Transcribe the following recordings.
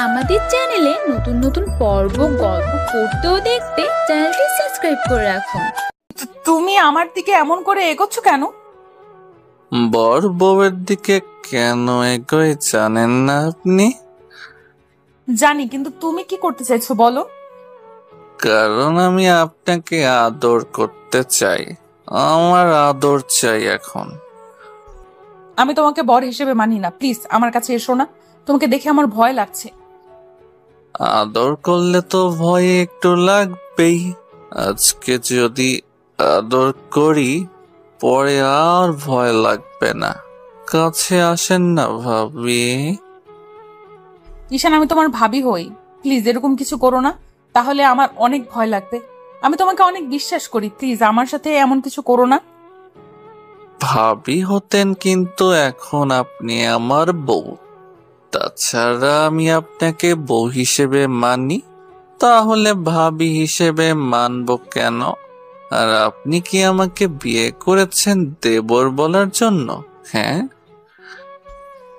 আমাদের চ্যানেলে নতুন নতুন পর্ব গল্প পড়তে ও দেখতে চ্যানেলটি সাবস্ক্রাইব করে রাখুন। তুমি আমার দিকে এমন করে এগোচ্ছ কেন? বর বউয়ের দিকে কেন এগোই জানেন না আপনি? জানি, কিন্তু তুমি কি করতে চাইছো বলো? কারণ আমি আপনাকে আদর করতে চাই। আমার আদর চাই এখন। আমি তোমাকে বর হিসেবে মানি না, প্লিজ আমার কাছে এসো না। তোমাকে দেখে আমার ভয় লাগছে। আদর করলে তো ভয় একটু লাগবেই। আজকে যদি আদর করি পরে আর ভয় লাগবে না। কাছে আসেন না ভাবি। ঈশান, আমি তোমার ভাবি হই, প্লিজ এরকম কিছু করো না, তাহলে আমার অনেক ভয় লাগবে। আমি তোমাকে অনেক বিশ্বাস করি, প্লিজ আমার সাথে এমন কিছু করো না। ভাবি হতেন কিন্তু এখন আপনি আমার বউ। তাছাড়া আমি আপনাকে বউ হিসেবে মানি, তাহলে ভাবি হিসেবে মানবো কেন? আর আপনি কি আমাকে বিয়ে করেছেন দেবর বলার জন্য? হ্যাঁ,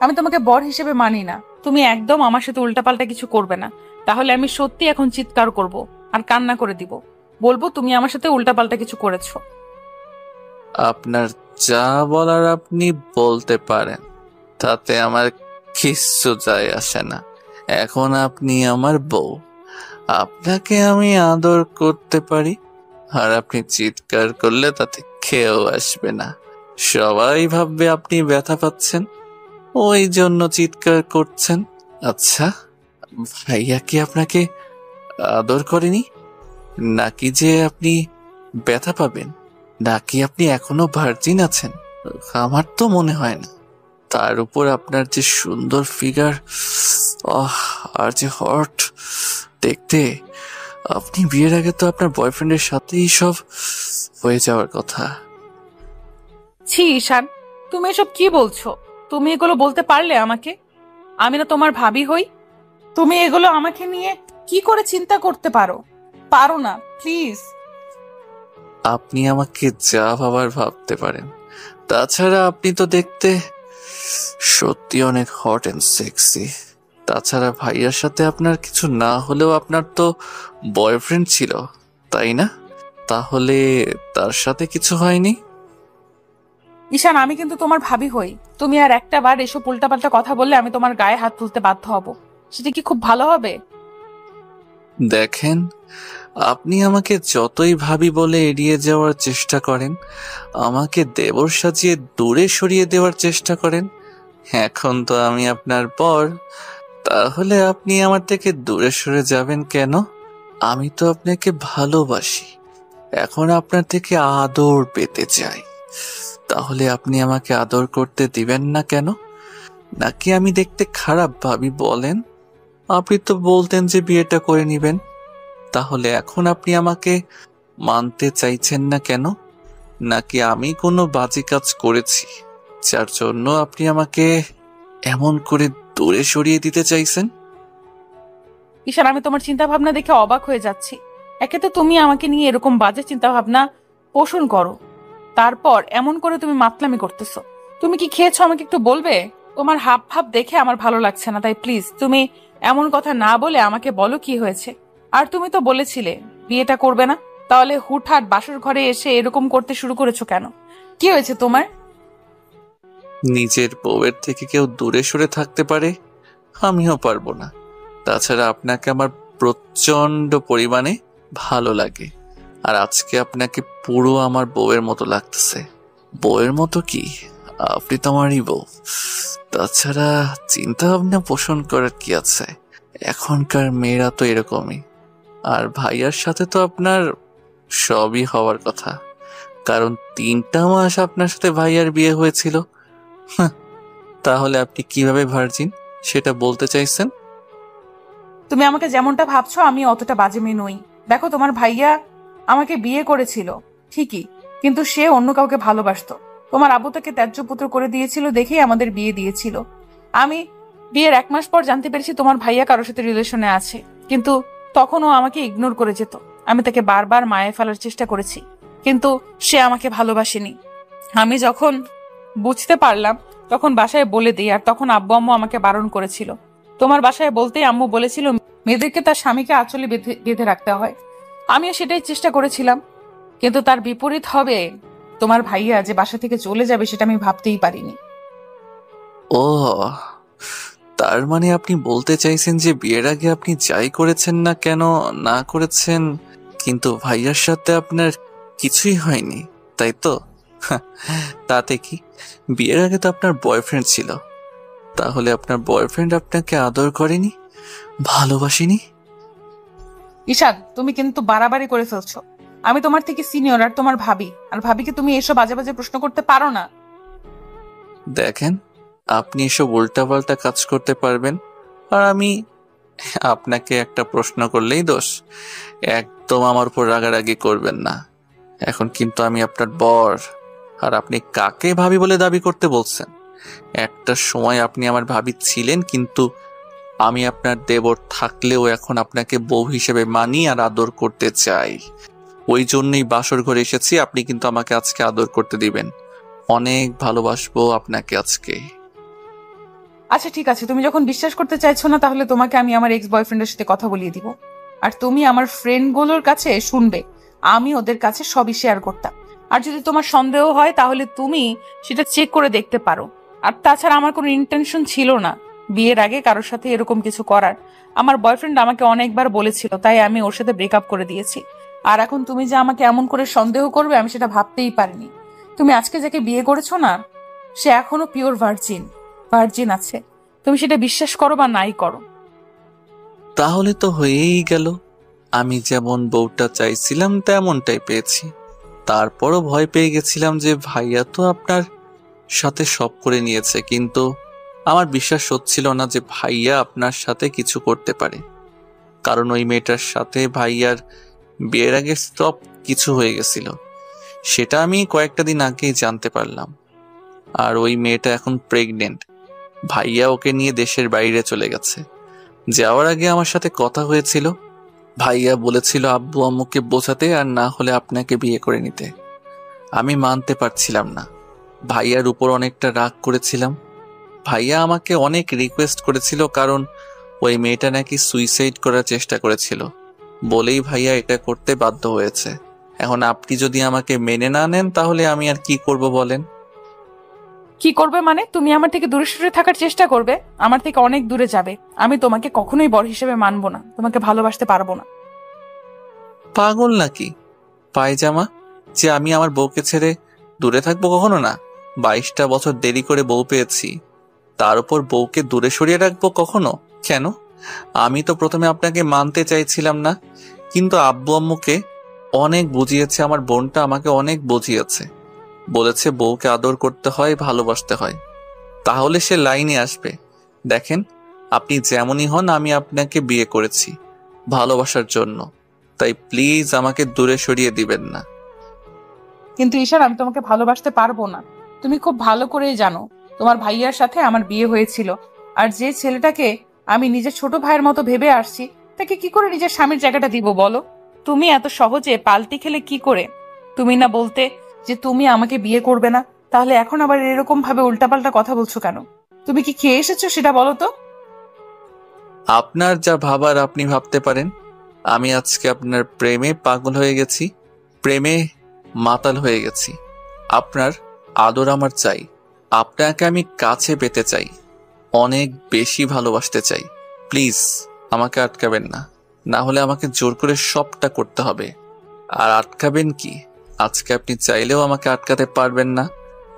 আমি তোমাকে বর হিসেবে মানি না। তুমি একদম আমার সাথে উল্টাপাল্টা কিছু করবে না, তাহলে আমি সত্যি এখন চিৎকার করব আর কান্না করে দিব। বলবো তুমি আমার সাথে উল্টাপাল্টা কিছু করেছো। আপনার যা বলার আপনি বলতে পারেন, তাতে আমার কিচ্ছু যায় আসে না। এখন আপনি আমার বউ, আপনাকে আমি আদর করতে পারি। আর আপনি চিৎকার করলে তাতে খেয়েও আসবে না। সবাই ভাববে আপনি ব্যথা পাচ্ছেন, ওই জন্য চিৎকার করছেন। আচ্ছা, ভাইয়া কি আপনাকে আদর করেনি? নাকি যে আপনি ব্যথা পাবেন? নাকি আপনি এখনো ভার্জিন আছেন? আমার তো মনে হয় না। তার উপর আপনার যে সুন্দর ফিগার, আর যে হট দেখতে। আপনি বিয়ের আগে তো আপনার বয়ফ্রেন্ডের সাথেই সব হয়ে যাওয়ার কথা। ছি ঈশান, তুমি এসব কি বলছো? তুমি এগুলো বলতে পারলে আমাকে? আমি না তোমার ভাবি হই? তুমি এগুলো আমাকে নিয়ে কি করে চিন্তা করতে পারো? পারো না, প্লিজ। আপনি আমাকে যা ভাবার ভাবতে পারেন। তাছাড়া আপনি তো দেখতে সত্যি অনেক হট এন্ড সেক্সি। তাছাড়া ভাইয়ার সাথে আপনার কিছু না হলেও আপনার তো বয়ফ্রেন্ড ছিল, তাই না? তাহলে তার সাথে কিছু হয়নি? ঈশান, আমি কিন্তু তোমার ভাবি হই। তুমি আর একটা বার এসব উল্টাপাল্টা কথা বললে আমি তোমার গায়ে হাত তুলতে বাধ্য হব। সেটা কি খুব ভালো হবে? দেখেন, আপনি আমাকে যতই ভাবি বলে এড়িয়ে যাওয়ার চেষ্টা করেন, আমাকে দেবর সাজিয়ে দূরে সরিয়ে দেওয়ার চেষ্টা করেন, এখন তো আমি আপনার পর। তাহলে আপনি আমার থেকে দূরে সরে যাবেন কেন? আমি তো আপনাকে ভালোবাসি, এখন আপনার থেকে আদর পেতে চাই। তাহলে আপনি আমাকে আদর করতে দিবেন না কেন? নাকি আমি দেখতে খারাপ ভাবি বলেন? আপনি তো বলতেন যে বিয়েটা করে নিবেন, তাহলে এখন আপনি আমাকে মানতে চাইছেন না কেন? নাকি আমি কোনো বাজে কাজ করেছি যার জন্য আপনি আমাকে এমন করে দূরে সরিয়ে দিতে চাইছেন? ঈশান, আমি তোমার চিন্তা ভাবনা দেখে অবাক হয়ে যাচ্ছি। একে তো তুমি আমাকে নিয়ে এরকম বাজে চিন্তা ভাবনা পোষণ করো, তারপর এমন করে তুমি মাতলামি করতেছো। তুমি কি খেয়েছো আমাকে একটু বলবে? তোমার হাব ভাব দেখে আমার ভালো লাগছে না, তাই প্লিজ তুমি এমন কথা না বলে আমাকে বলো কি হয়েছে। আর তুমি তো বলেছিলে বিয়েটা করবে না, তাহলে হুটহাট বাসর ঘরে এসে এরকম করতে শুরু করেছো কেন? কি হয়েছে তোমার? নিজের বউয়ের থেকে কেউ দূরে সরে থাকতে পারে, আমিও পারবো না। তাছাড়া আপনাকে আমার প্রচন্ড পরিমাণে ভালো লাগে। আর আজকে আপনাকে পুরো আমার বউয়ের মতো লাগতেছে। বউয়ের মতো কি, আপনি তো আমারই বউ। তাছাড়া চিন্তা ভাবনা পোষণ করার কি আছে? এখনকার মেয়েরা তো এরকমই। আর ভাইয়ার সাথে তো আপনার সবই হওয়ার কথা, কারণ 3টা মাস আপনার সাথে ভাইয়ার বিয়ে হয়েছিল। হাহ, তাহলে আপনি কিভাবে ভার্জিন সেটা বলতে চাইছেন? তুমি আমাকে যেমনটা ভাবছো আমি অতটা বাজে মেয়ে নই। দেখো, তোমার ভাইয়া আমাকে বিয়ে করেছিল ঠিকই, কিন্তু সে অন্য কাউকে ভালোবাসতো। তোমার আব্বু তাকে ত্যায্য পুত্র করে দিয়েছিল দেখেই আমাদের বিয়ে দিয়েছিল। আমি বিয়ের 1 মাস পর জানতে পেরেছি তোমার ভাইয়া কারোর সাথে রিলেশনে আছে, কিন্তু তখনও আমাকে ইগনোর করে যেত। আমি তাকে বারবার মায়ে ফেলার চেষ্টা করেছি, কিন্তু সে আমাকে ভালোবাসেনি। আমি যখন বুঝতে পারলাম তখন বাসায় বলে দিই, আর তখন আব্বু আম্মু আমাকে বারণ করেছিল। তোমার বাসায় বলতেই আম্মু বলেছিল মেয়েদেরকে তার স্বামীকে আঁচলে বেঁধে বেঁধে রাখতে হয়। আমিও সেটাই চেষ্টা করেছিলাম, কিন্তু তার বিপরীত হবে। তোমার ভাইয়া যে বাসা থেকে চলে যাবে সেটা আমি ভাবতেই পারিনি। ও, তার মানে আপনি বলতে চাইছেন যে বিয়ের আগে আপনি যাই করেছেন না কেন, না করেছেন, কিন্তু ভাইয়ার সাথে আপনার কিছুই হয়নি, তাই তো? তাতে কি, বিয়ের আগে তো আপনার বয়ফ্রেন্ড ছিল, তাহলে আপনার বয়ফ্রেন্ড আপনাকে আদর করেনি, ভালোবাসেনি? ঈশান, তুমি কিন্তু বাড়াবাড়ি করে ফেলছো। আমি তোমার থেকে সিনিয়র আর তোমার ভাবি, আর ভাবিকে তুমি এসব বাজে বাজে প্রশ্ন করতে পারো না। দেখেন, আপনি এসব উল্টাপাল্টা কাজ করতে পারবেন, আর আমি আপনাকে একটা প্রশ্ন করলেই দোষ। একদম আমার উপর রাগারাগি করবেন না। এখন কিন্তু আমি আপনার বর, আর আপনি কাকে ভাবি বলে দাবি করতে বলছেন? একটা সময় আপনি আমার ভাবি ছিলেন, কিন্তু আমি আপনার দেবর থাকলেও এখন আপনাকে বউ হিসেবে মানি আর আদর করতে চাই। ওই জন্যই বাসর ঘরে এসেছি। আপনি কিন্তু আমাকে আজকে আদর করতে দিবেন। অনেক ভালোবাসবো আপনাকে আজকে। আচ্ছা ঠিক আছে, তুমি যখন বিশ্বাস করতে চাইছো না, তাহলে তোমাকে আমি আমার এক্স বয়ফ্রেন্ডের সাথে কথা বলিয়ে দিব, আর তুমি আমার ফ্রেন্ডগুলোর কাছে শুনবে। আমি ওদের কাছে সবই শেয়ার করতাম, আর যদি তোমার সন্দেহ হয় তাহলে তুমি সেটা চেক করে দেখতে পারো। আর তাছাড়া আমার কোনো ইন্টেনশন ছিল না বিয়ের আগে কারোর সাথে এরকম কিছু করার। আমার বয়ফ্রেন্ড আমাকে অনেকবার বলেছিল, তাই আমি ওর সাথে ব্রেকআপ করে দিয়েছি। আর এখন তুমি যে আমাকে এমন করে সন্দেহ করবে, আমি সেটা ভাবতেই পারিনি। তুমি আজকে যাকে বিয়ে করেছো না, সে এখনো পিওর ভার্জিন আছে। তুমি সেটা বিশ্বাস করো বা নাই করো। তাহলে তো হয়েই গেল। আমি যেমন বউটা চাইছিলাম তেমনটাই পেয়েছি। তারপরও ভয় পেয়ে গেছিলাম যে ভাইয়া তো আপনার সাথে সব করে নিয়েছে, কিন্তু আমার বিশ্বাস হচ্ছিল না যে ভাইয়া আপনার সাথে কিছু করতে পারে, কারণ ওই মেয়েটার সাথে ভাইয়ার বিয়ের আগে সব কিছু হয়ে গেছিল। সেটা আমি কয়েকটা দিন আগেই জানতে পারলাম। আর ওই মেয়েটা এখন প্রেগনেন্ট। ভাইয়া ওকে নিয়ে দেশের বাইরে চলে গেছে। যাওয়ার আগে আমার সাথে কথা হয়েছিল। ভাইয়া বলেছিল আব্বু আম্মুকে বোঝাতে, আর না হলে আপনাকে বিয়ে করে নিতে। আমি মানতে পারছিলাম না। ভাইয়ার উপর অনেকটা রাগ করেছিলাম। ভাইয়া আমাকে অনেক রিকোয়েস্ট করেছিল, কারণ ওই মেয়েটা নাকি সুইসাইড করার চেষ্টা করেছিল বলেই ভাইয়া এটা করতে বাধ্য হয়েছে। এখন আপনি যদি আমাকে মেনে না নেন, তাহলে আমি আর কি করব বলেন? কি করবে মানে? তুমি আমার থেকে দূরে সরে থাকার চেষ্টা করবে, আমার থেকে অনেক দূরে যাবে। আমি তোমাকে কখনোই বর হিসেবে মানবো না, তোমাকে ভালোবাসতে পারবো না। পাগল নাকি পায়জামা, যে আমি আমার বউকে ছেড়ে দূরে থাকবো? কখনো না। 22টা বছর দেরি করে বউ পেয়েছি, তার উপর বউকে দূরে সরিয়ে রাখবো কখনো? কেন? আমি তো প্রথমে আপনাকে মানতে চাইছিলাম না, কিন্তু আব্বু আম্মুকে অনেক বুঝিয়েছে, আমার বোনটা আমাকে অনেক বুঝিয়েছে। বলেছে বউকে আদর করতে হয়, ভালোবাসতে হয়, তাহলে সে লাইনে আসবে। দেখেন, আপনি যেমনই হন, আমি আপনাকে বিয়ে করেছি ভালোবাসার জন্য, তাই প্লিজ আমাকে দূরে সরিয়ে দিবেন না। কিন্তু ঈশান, আমি তোমাকে ভালোবাসতে পারবো না। তুমি খুব ভালো করেই জানো তোমার ভাইয়ার সাথে আমার বিয়ে হয়েছিল, আর যে ছেলেটাকে আমি নিজের ছোট ভাইয়ের মতো ভেবে আসছি, তাকে কি করে নিজের স্বামীর জায়গাটা দিব বলো? তুমি এত সহজে পাল্টি খেলে কি করে? তুমি না বলতে যে তুমি আমাকে বিয়ে করবে না, তাহলে এখন আবার এরকম ভাবে উল্টাপাল্টা কথা বলছো কেন? তুমি কি খেয়ে এসেছো সেটা বলো তো। আপনার যা ভাবার আপনি ভাবতে পারেন। আমি আজকে আপনার প্রেমে পাগল হয়ে গেছি, প্রেমে মাতাল হয়ে গেছি। আপনার আদর আমার চাই, আপনাকে আমি কাছে পেতে চাই, অনেক বেশি ভালোবাসতে চাই। প্লিজ আমাকে আটকাবেন না, না হলে আমাকে জোর করে সবটা করতে হবে। আর আটকাবেন কি, আজকে আপনি চাইলেও আমাকে আটকাতে পারবেন না,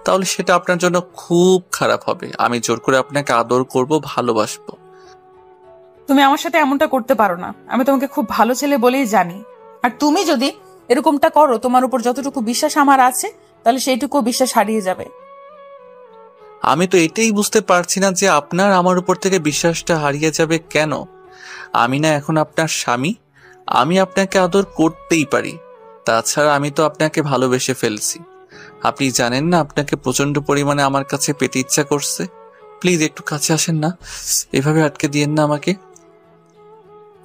তাহলে সেটা আপনার জন্য খুব খারাপ হবে। আমি জোর করে আপনাকে আদর করব, ভালোবাসবো। তুমি আমার সাথে এমনটা করতে পারো না, আমি তোমাকে খুব ভালো ছেলে বলেই জানি। আর তুমি যদি এরকমটা করো, তোমার উপর যতটুকু বিশ্বাস আমার আছে, তাহলে সেইটুকু বিশ্বাস হারিয়ে যাবে। আমি তো এটাই বুঝতে পারছি না যে আপনার আমার উপর থেকে বিশ্বাসটা হারিয়ে যাবে কেন। আমি না এখন আপনার স্বামী, আমি আপনাকে আদর করতেই পারি। তাছাড়া আমি তো আপনাকে ভালোবেসে ফেলছি। আপনি জানেন না, আপনাকে প্রচন্ড পরিমাণে আমার কাছে পেতে ইচ্ছা করছে। প্লিজ একটু কাছে আসেন না, এভাবে আটকে দিয়েন না আমাকে।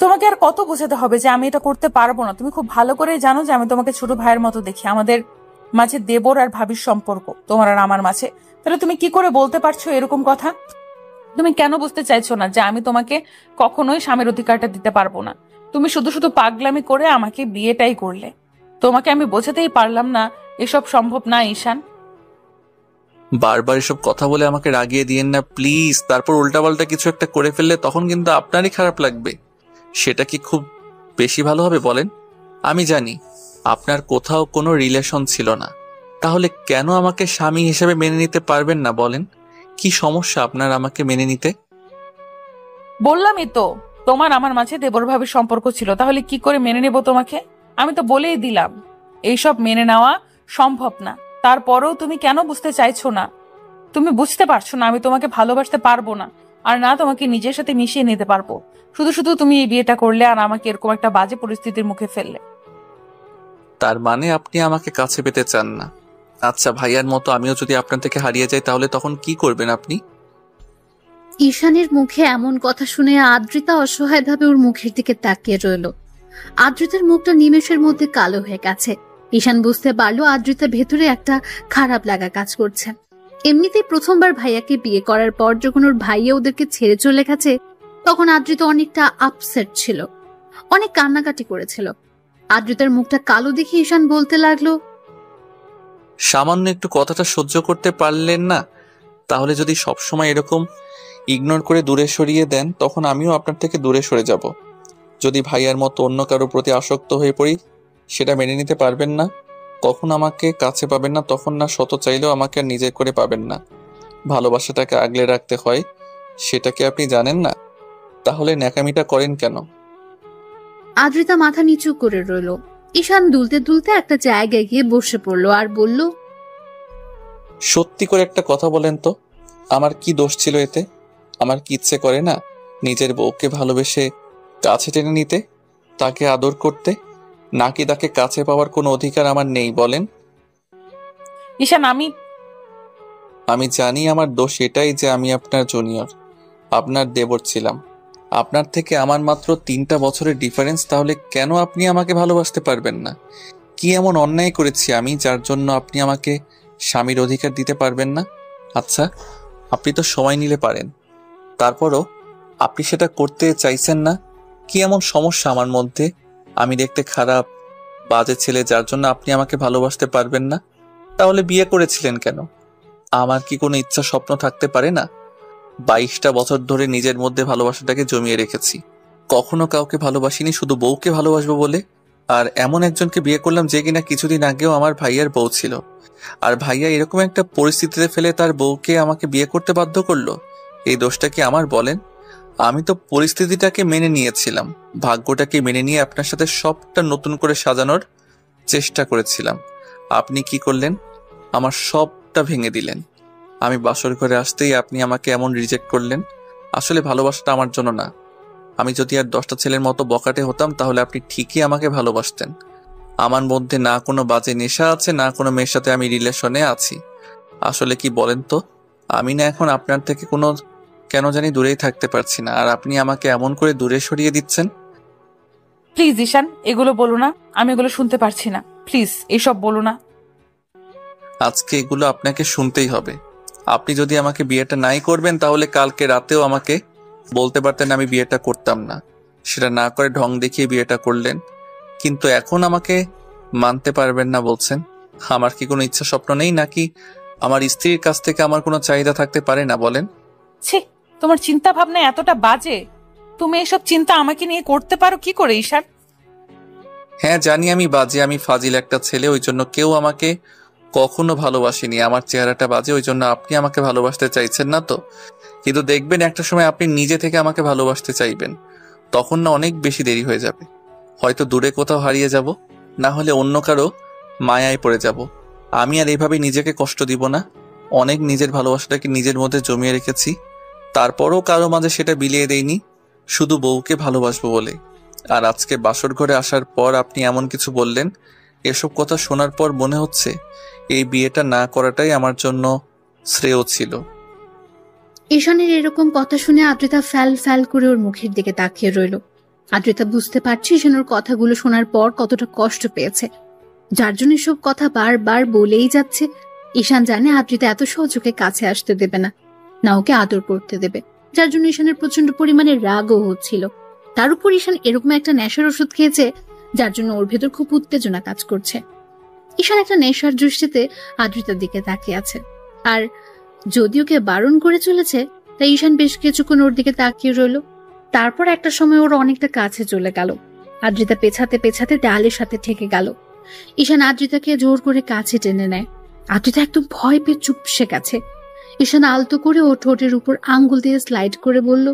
তোমাকে আর কত বোঝাতে হবে যে আমি এটা করতে পারবো না? তুমি খুব ভালো করেই জানো যে আমি তোমাকে ছোট ভাইয়ের মতো দেখি। আমাদের মাঝে দেবর আর ভাবির সম্পর্ক, তোমার আর আমার মাঝে। তাহলে তুমি কি করে বলতে পারছো এরকম কথা? তুমি কেন বুঝতে চাইছো না যে আমি তোমাকে কখনোই স্বামীর অধিকারটা দিতে পারবো না? তুমি শুধু শুধু পাগলামি করে আমাকে বিয়েটাই করলে। তোমাকে আমি বোঝাতেই পারলাম না এসব সম্ভব না ঈশান। বারবার এসব কথা বলে আমাকে রাগিয়ে দিয়েন না প্লিজ। তারপর উল্টাপাল্টা কিছু একটা করে ফেললে তখন কিন্তু আপনারই খারাপ লাগবে। সেটা কি খুব বেশি ভালো হবে বলেন? আমি জানি আপনার কোথাও কোনো রিলেশন ছিল না, তাহলে কেন আমাকে স্বামী হিসেবে মেনে নিতে পারবেন না বলেন? কি সমস্যা আপনার আমাকে মেনে নিতে? বললামই তো, তোমার আমার মাঝে দেবর ভাবের সম্পর্ক ছিল, তাহলে কি করে মেনে নেব তোমাকে? আমি তো বলেই দিলাম এইসব মেনে নেওয়া সম্ভব না। তারপরেও তুমি কেন বুঝতে চাইছো না? তুমি বুঝতে পারছো না আমি তোমাকে ভালোবাসতে পারবো না, আর না তোমাকে নিজের সাথে মিশিয়ে নিতে পারবো। শুধু শুধু তুমি এই বিয়েটা করলে আর আমাকে এরকম একটা বাজে পরিস্থিতির মুখে ফেললে। তার মানে আপনি আমাকে কাছে পেতে চান না? আচ্ছা, ভাইয়ার মতো আমিও যদি আপনার থেকে হারিয়ে যাই তাহলে তখন কি করবেন আপনি? ঈশানের মুখে এমন কথা শুনে আদ্রিতা অসহায়ভাবে ওর মুখের দিকে তাকিয়ে রইল। আদ্রিতার মুখটা নিমেষের মধ্যে কালো হয়ে গেছে। ঈশান বুঝতে পারলো আদ্রিতার ভেতরে একটা খারাপ লাগা কাজ করছে। এমনিতেই প্রথমবার ভাইয়াকে বিয়ে করার পর যখন ওর ভাইয়া ওদেরকে ছেড়ে চলে গেছে, তখন আদ্রিতা অনেকটা আপসেট ছিল, অনেক কান্নাকাটি করেছিল। আদ্রিতার মুখটা কালো দেখে ঈশান বলতে লাগলো, সামান্য একটু কথাটা সহ্য করতে পারলেন না? তাহলে যদি সবসময় এরকম ইগনোর করে দূরে সরিয়ে দেন তখন আমিও আপনার থেকে দূরে সরে যাব। যদি ভাইয়ার মতো অন্য কারোর প্রতি আসক্ত হয়ে পড়ি সেটা মেনে নিতে পারবেন না। কখন আমাকে কাছে পাবেন না, তখন না শত চাইলেও আমাকে আর নিজের করে পাবেন না। ভালোবাসাটাকে আগলে রাখতে হয়, সেটা কি আপনি জানেন না? তাহলে ন্যাকামিটা করেন কেন? আদ্রিতা মাথা নিচু করে রইল। ঈশান দুলতে দুলতে একটা জায়গায় গিয়ে বসে পড়লো আর বলল, সত্যি করে একটা কথা বলেন তো, আমার কি দোষ ছিল এতে? আমার কি ইচ্ছে করে না নিজের বউকে ভালোবেসে কাছে টেনে নিতে, তাকে আদর করতে? নাকি তাকে কাছে পাওয়ার কোনো অধিকার আমার নেই বলেন? ঈশান, আমি জানি আমার দোষ এটাই যে আমি আপনার জুনিয়র, আপনার দেবর ছিলাম। আপনার থেকে আমার মাত্র 3টা বছরের ডিফারেন্স, তাহলে কেন আপনি আমাকে ভালোবাসতে পারবেন না? কি এমন অন্যায় করেছি আমি যার জন্য আপনি আমাকে স্বামীর অধিকার দিতে পারবেন না? আচ্ছা, আপনি তো সময় নিলে পারেন, তারপরও আপনি সেটা করতে চাইছেন না। কি এমন সমস্যা আমার মধ্যে? আমি দেখতে খারাপ, বাজে ছেলে যার জন্য আপনি আমাকে ভালোবাসতে পারবেন না? তাহলে বিয়ে করেছিলেন কেন? আমার কি কোনো ইচ্ছা স্বপ্ন থাকতে পারে না? 22টা বছর ধরে নিজের মধ্যে ভালোবাসাটাকে জমিয়ে রেখেছি। কখনো কাউকে ভালোবাসিনি শুধু বউকে ভালোবাসবো বলে। আর এমন একজনকে বিয়ে করলাম যে কিনা কিছুদিন আগেও আমার ভাইয়ার বউ ছিল। আর ভাইয়া এরকম একটা পরিস্থিতিতে ফেলে তার বউকে আমাকে বিয়ে করতে বাধ্য করলো। এই দোষটা কি আমার বলেন? আমি তো পরিস্থিতিটাকে মেনে নিয়েছিলাম, ভাগ্যটাকে মেনে নিয়ে আপনার সাথে সবটা নতুন করে সাজানোর চেষ্টা করেছিলাম। আপনি কি করলেন? আমার সবটা ভেঙে দিলেন। আমি বাসর ঘরে আসতেই আপনি আমাকে এমন রিজেক্ট করলেন। আসলে ভালোবাসাটা আমার জন্য না। আমি যদি আর 10টা ছেলের মতো বকাটে হতাম তাহলে আপনি ঠিকই আমাকে ভালোবাসতেন। আমার মধ্যে না কোনো বাজে নেশা আছে, না কোনো মেয়ের সাথে আমি রিলেশনে আছি। আসলে কি বলেন তো, আমি না এখন আপনার থেকে কোনো কেন জানি দূরেই থাকতে পারছি না, আর আপনি আমাকে এমন করে দূরে সরিয়ে দিচ্ছেন। প্লিজ ঈশান, এগুলো বলো না, আমি এগুলো শুনতে পারছি না। প্লিজ এসব বলো না। আজকে এগুলো আপনাকে শুনতেই হবে। আপনি যদি আমাকে বিয়েটা নাই করবেন তাহলে কালকে রাতেও আমাকে বলতে পারতেন আমি বিয়েটা করতাম না। সেটা না করে ঢং দেখিয়ে বিয়েটা করলেন। কিন্তু এখন আমাকে মানতে পারবেন না বলছেন। আমার কি কোনো ইচ্ছা স্বপ্ন নেই, নাকি আমার স্ত্রীর কাছ থেকে আমার কোনো চাহিদা থাকতে পারে না বলেন? ছি, তোমার চিন্তা ভাবনা এতটা বাজে। তুমি এসব চিন্তা আমাকে নিয়ে করতে পারো কি করে ঈশান? হ্যাঁ জানি আমি বাজে, আমি ফাজিল একটা ছেলে, ওই জন্য কেউ আমাকে কখনো ভালোবাসেনি। আমার চেহারাটা বাজে, ওই জন্য আপনি আমাকে ভালোবাসতে চাইছেন না তো। কিন্তু দেখবেন একটা সময় আপনি নিজে থেকে আমাকে ভালোবাসতে চাইবেন, তখন না অনেক বেশি দেরি হয়ে যাবে। হয়তো দূরে কোথাও হারিয়ে যাব, না হলে অন্য কারো মায়ায় পড়ে যাব। আমি আর এইভাবে নিজেকে কষ্ট দিব না। অনেক নিজের ভালোবাসাটাকে নিজের মধ্যে জমিয়ে রেখেছি, তারপরও কারো মাঝে সেটা বিলিয়ে দেইনি, শুধু বউকে ভালোবাসবো বলে। আর আজকে বাসর ঘরে আসার পর আপনি এমন কিছু বললেন, এসব কথা শোনার পর মনে হচ্ছে এই বিয়েটা না করাটাই আমার জন্য শ্রেয় ছিল। ঈশানের এরকম কথা শুনে আদ্রিতা ফ্যাল ফ্যাল করে ওর মুখের দিকে তাকিয়ে রইল। আদ্রিতা বুঝতে পারছে ঈশান ওর কথাগুলো শোনার পর কতটা কষ্ট পেয়েছে, যার জন্য এসব কথা বারবার বলেই যাচ্ছে। ঈশান জানে আদ্রিতা এত সহজে কাছে আসতে দেবে না, না ওকে আদর করতে দেবে। যার জন্য ঈশানের প্রচন্ড পরিমাণে রাগও হচ্ছিল। তার উপর ঈশান এরকম একটা নেশার ওষুধ খেয়েছে যার জন্য ওর ভেতর খুব উত্তেজনা কাজ করছে। ঈশান একটা নেশার দৃষ্টিতে আদ্রিতার দিকে তাকিয়ে আছে, আর যদি ওকে বারণ করে চলেছে তাই ঈশান বেশ কিছুক্ষণ ওর দিকে তাকিয়ে রইল। তারপর একটা সময় ওর অনেকটা কাছে চলে গেল। আদ্রিতা পেছাতে পেছাতে দেয়ালের সাথে ঠেকে গেল। ঈশান আদ্রিতাকে জোর করে কাছে টেনে নেয়। আদ্রিতা একদম ভয় পেয়ে চুপসে গেছে। ঈশান আলতো করে ওর ঠোঁটের উপর আঙ্গুল দিয়ে স্লাইড করে বলল,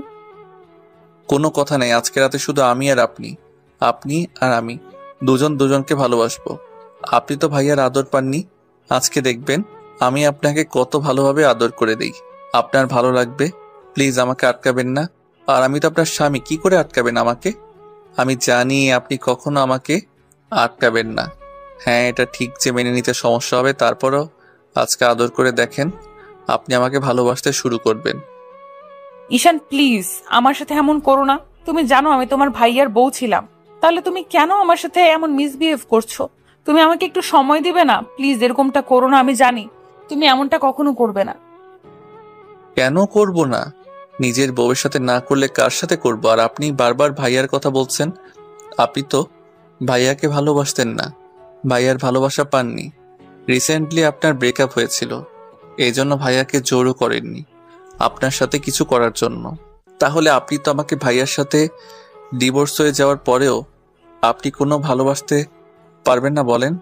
কোনো কথা নেই, আজকে রাতে শুধু আমি আর আপনি, আপনি আর আমি দুজন দুজনকে ভালোবাসবো। আপনি তো ভাইয়ার আদর পাননি, আজকে দেখবেন আমি আপনাকে কত ভালোভাবে আদর করে দেই। আপনার ভালো লাগবে, প্লিজ আমাকে আটকাবেন না। আর আমি তো আপনার স্বামী, কি করে আটকাবেন আমাকে? আমি জানি আপনি কখনো আমাকে আটকাবেন না। হ্যাঁ, এটা ঠিক যে মেনে নিতে সমস্যা হবে, তারপরও আজকে আদর করে দেখেন, আপনি আমাকে ভালোবাসতে শুরু করবেন। ঈশান প্লিজ আমার সাথে এমন করো না। তুমি জানো আমি তোমার ভাইয়ার বউ ছিলাম, তাহলে তুমি কেন আমার সাথে এমন মিসবিহেভ করছো? তুমি আমাকে একটু সময় দিবে না প্লিজ? এরকমটা করো না, আমি জানি তুমি এমনটা কখনো করবে না। কেন করব না? নিজের বউয়ের সাথে না করলে কার সাথে করব? আর আপনি বারবার ভাইয়ার কথা বলছেন। আপনি তো ভাইয়াকে ভালোবাসতেন না, ভাইয়ার ভালোবাসা পাননি। রিসেন্টলি আপনার ব্রেকআপ হয়েছিল, এই জন্য ভাইয়াকে জোরও করেননি আপনার সাথে কিছু করার জন্য। তাহলে আপনি তো আমাকে ভাইয়ার সাথে ডিভোর্স হয়ে যাওয়ার পরেও আপনি কোনো ভালোবাসতে পারবেন না বলেন?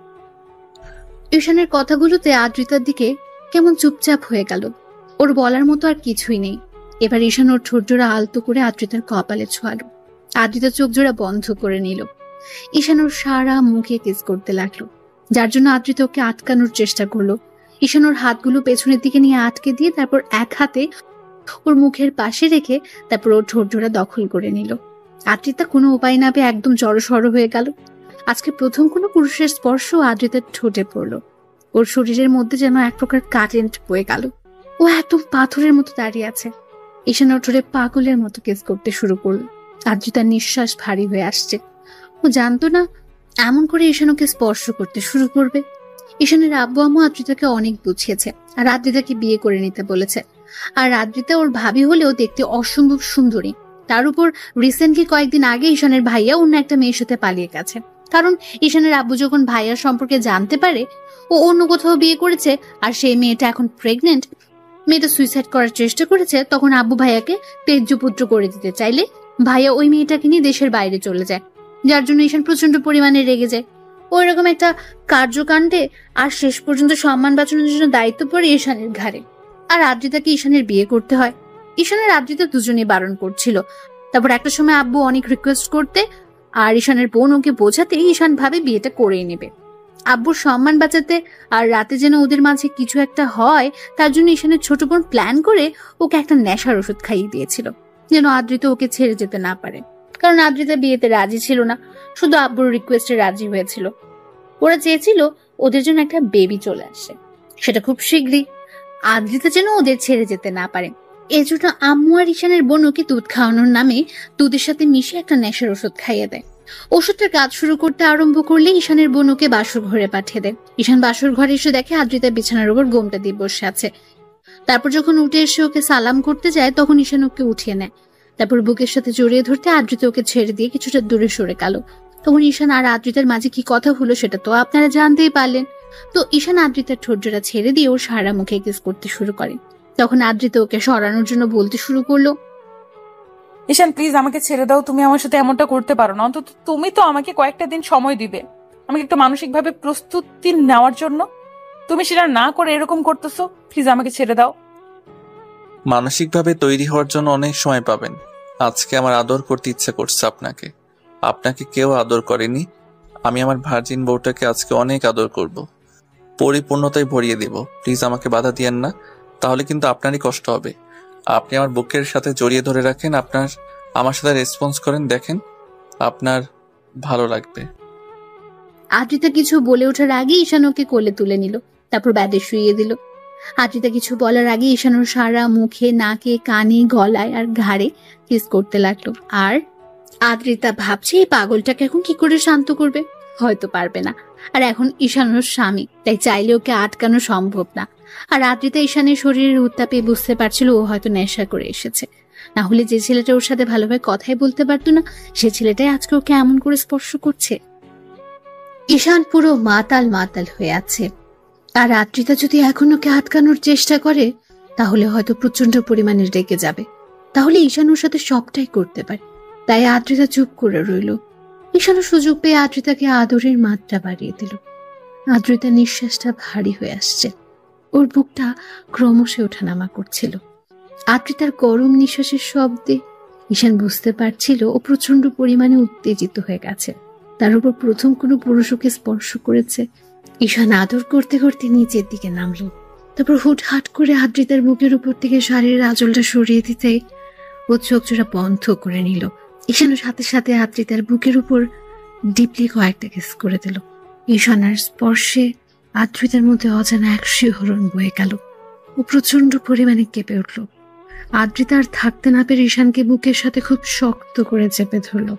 ঈশানের কথাগুলোতে আদ্রিতার দিকে কেমন চুপচাপ হয়ে গেল। ওর বলার মতো আর কিছুই নেই। এবার ঈশান ওর ঠোঁট জোড়া আলতো করে আদ্রিতার কপালে ছোঁয়ালো। আদ্রিতা চোখ জোড়া বন্ধ করে নিল। ঈশান ওর সারা মুখে কিস করতে লাগলো, যার জন্য আদ্রিতা ওকে আটকানোর চেষ্টা করলো। ঈশান ওর হাতগুলো পেছনের দিকে নিয়ে আটকে দিয়ে তারপর এক হাতে ওর মুখের পাশে রেখে তারপর ওর ঠোঁট জোড়া দখল করে নিল। আদ্রিতা কোনো উপায় না পেয়ে একদম জড়সড় হয়ে গেল। আজকে প্রথম কোনো পুরুষের স্পর্শ আদ্রিতার ঠোঁটে পড়লো। ওর শরীরের মধ্যে যেন এক প্রকার কারেন্ট বয়ে গেল। ও একদম পাথরের মতো দাঁড়িয়ে আছে। ঈশান ওর ঠোঁটে পাগলের মতো কিস করতে শুরু করলো। আদ্রিতার নিঃশ্বাস ভারী হয়ে আসছে। ও জানতো না এমন করে ঈশান ওকে স্পর্শ করতে শুরু করবে। ঈশানের আব্বু আম্মু আদ্রিতাকে অনেক বুঝিয়েছে আর আদ্রিতাকে বিয়ে করে নিতে বলেছে। আর আদ্রিতা ওর ভাবি হলেও দেখতে অসম্ভব সুন্দরী। তার উপর রিসেন্টলি কয়েকদিন আগে ঈশানের ভাইয়া অন্য একটা মেয়ের সাথে পালিয়ে গেছে। কারণ ঈশানের আব্বু যখন ভাইয়ার সম্পর্কে জানতে পারে ও অন্য কোথাও বিয়ে করেছে আর সেই মেয়েটা এখন প্রেগনেন্ট, মেয়েটা সুইসাইড করার চেষ্টা করেছে, তখন আব্বু ভাইয়াকে তেজ্যপুত্র করে দিতে চাইলে ভাইয়া ওই মেয়েটাকে নিয়ে দেশের বাইরে চলে যায়, যার জন্য ঈশান প্রচন্ড পরিমাণে রেগে যায়। ওই রকম একটা কার্যকাণ্ডে আর শেষ পর্যন্ত সম্মান বাঁচানোর জন্য দায়িত্ব পড়ে ঈশানের ঘাড়ে। আর আদ্রিতাকে ঈশানের বিয়ে করতে হয়। ঈশানের আদ্রিতা দুজনেই বারণ করছিল। তারপর একটা সময় আব্বু অনেক রিকোয়েস্ট করতে আর ঈশানের বোন ওকে বোঝাতে ঈশান ভাবে বিয়েটা করেই নেবে। আব্বুর সম্মান বাঁচাতে আর রাতে যেন ওদের মাঝে কিছু একটা হয় তার জন্য ঈশানের ছোট বোন প্ল্যান করে ওকে একটা নেশার ওষুধ খাইয়ে দিয়েছিল, যেন আদ্রিতা ওকে ছেড়ে যেতে না পারে। কারণ আদ্রিতা বিয়েতে রাজি ছিল না, শুধু আব্বুর রিকোয়েস্টে রাজি হয়েছিল। ওরা চেয়েছিল ওদের জন্য একটা বেবি চলে আসে, সেটা খুব শীঘ্রই। আদ্রিতা যেন ওদের ছেড়ে যেতে না পারে, এজন্য আম্মু আর ঈশানের বোন ওকে দুধ খাওয়ানোর নামে দুধের সাথে মিশে একটা নেশার ওষুধ খাইয়ে দেয়। ওষুধটার কাজ শুরু করতে আরম্ভ করলে ঈশানের বোন ওকে বাসর ঘরে পাঠিয়ে দেয়। ঈশান বাসর ঘরে এসে দেখে আদ্রিতা বিছানার উপর গোমটা দিয়ে বসে আছে। তারপর যখন উঠে এসে ওকে সালাম করতে যায় তখন ঈশান ওকে উঠিয়ে নেয়। তারপর বুকের সাথে জড়িয়ে ধরতে আদ্রিতা ওকে ছেড়ে দিয়ে কিছুটা দূরে সরে গেল। তখন ঈশান আর আদ্রিতার মাঝে কি কথা হলো সেটা তো আপনারা জানতেই পারলেন। তো ঈশান আদ্রিতার ঠোঁট জোড়া ছেড়ে দিয়ে ওর সারা মুখে কিস করতে শুরু করে। তখন আদ্রিতা ওকে সরানোর জন্য বলতে শুরু করলো, ঈশান প্লিজ আমাকে ছেড়ে দাও, তুমি আমার সাথে এমনটা করতে পারো না। অন্তত তুমি তো আমাকে কয়েকটা দিন সময় দিবে আমাকে একটু মানসিকভাবে প্রস্তুতি নেওয়ার জন্য। তুমি সেটা না করে এরকম করতেছো, প্লিজ আমাকে ছেড়ে দাও। মানসিকভাবে তৈরি হওয়ার জন্য অনেক সময় পাবেন। আজকে আমার আদর করতে ইচ্ছা করছে আপনাকে। আপনাকে কেউ আদর করেনি। আমি আমার ভার্জিন বউটাকে আজকে অনেক আদর করব, পরিপূর্ণতায় ভরিয়ে দেব। প্লিজ আমাকে বাধা দিয়েন না, তাহলে কিন্তু আপনারই কষ্ট হবে। আপনি আমার বুকের সাথে জড়িয়ে ধরে রাখেন, আমার সাথে রেসপন্স করেন, দেখেন আপনার ভালো লাগবে। আদ্রিতা কিছু বলে ওঠার আগে ঈশান ওকে কোলে তুলে নিল, তারপর ব্যাডে শুইয়ে দিল। আদ্রিতা কিছু বলার আগে ঈশান ওর সারা মুখে, নাকে, কানে, গলায় আর ঘাড়ে কিস করতে লাগলো। আর আদ্রিতা ভাবছে এই পাগলটাকে এখন কি করে শান্ত করবে, হয়তো পারবে না। আর এখন ঈশান ওর স্বামী, তাই চাইলে ওকে আটকানো সম্ভব না। আর আদ্রিতা ঈশানের শরীরের উত্তাপে বুঝতে পারছিল ও হয়তো নেশা করে এসেছে। না হলে যে ছেলেটা ওর সাথে ভালোভাবে কথাই বলতে পারতো না, সে ছেলেটাই আজকে ওকে এমন করে স্পর্শ করছে। ঈশান পুরো মাতাল মাতাল হয়ে আছে। আর আদ্রিতা যদি এখন ওকে আটকানোর চেষ্টা করে তাহলে হয়তো প্রচন্ড পরিমাণে রেগে যাবে, তাহলে ঈশান ওর সাথে সবটাই করতে পারে। তাই আদ্রিতা চুপ করে রইল। ঈশানও সুযোগ পেয়ে আদ্রিতাকে আদরের মাত্রা বাড়িয়ে দিল। আদ্রিতার নিঃশ্বাসটা ভারী হয়ে আসছে, ওর বুকটা ক্রমশ ওঠানামা করছিল। আদ্রিতার গরম নিঃশ্বাসের শব্দে ঈশান বুঝতে পারছিল ও প্রচন্ড পরিমাণে উত্তেজিত হয়ে গেছে। তার উপর প্রথম কোনো পুরুষ ওকে স্পর্শ করেছে। ঈশান আদর করতে করতে নিচের দিকে নামলো। তারপর হুটহাট করে আদ্রিতার বুকের উপর থেকে শাড়ির আঁচলটা সরিয়ে দিতে ও চোখ জোড়া বন্ধ করে নিল। ঈশানের সাথে সাথে আদ্রিতার বুকের উপর ডিপলি কয়েকটা কিস করে দিল। ঈশানের স্পর্শে আদ্রিতার মধ্যে অজানা এক শিহরণ বয়ে গেল। ও প্রচন্ড পরিমাণে কেঁপে উঠল। আদ্রিতা আর থাকতে না পেরে ঈশানকে বুকের সাথে খুব শক্ত করে চেপে ধরল।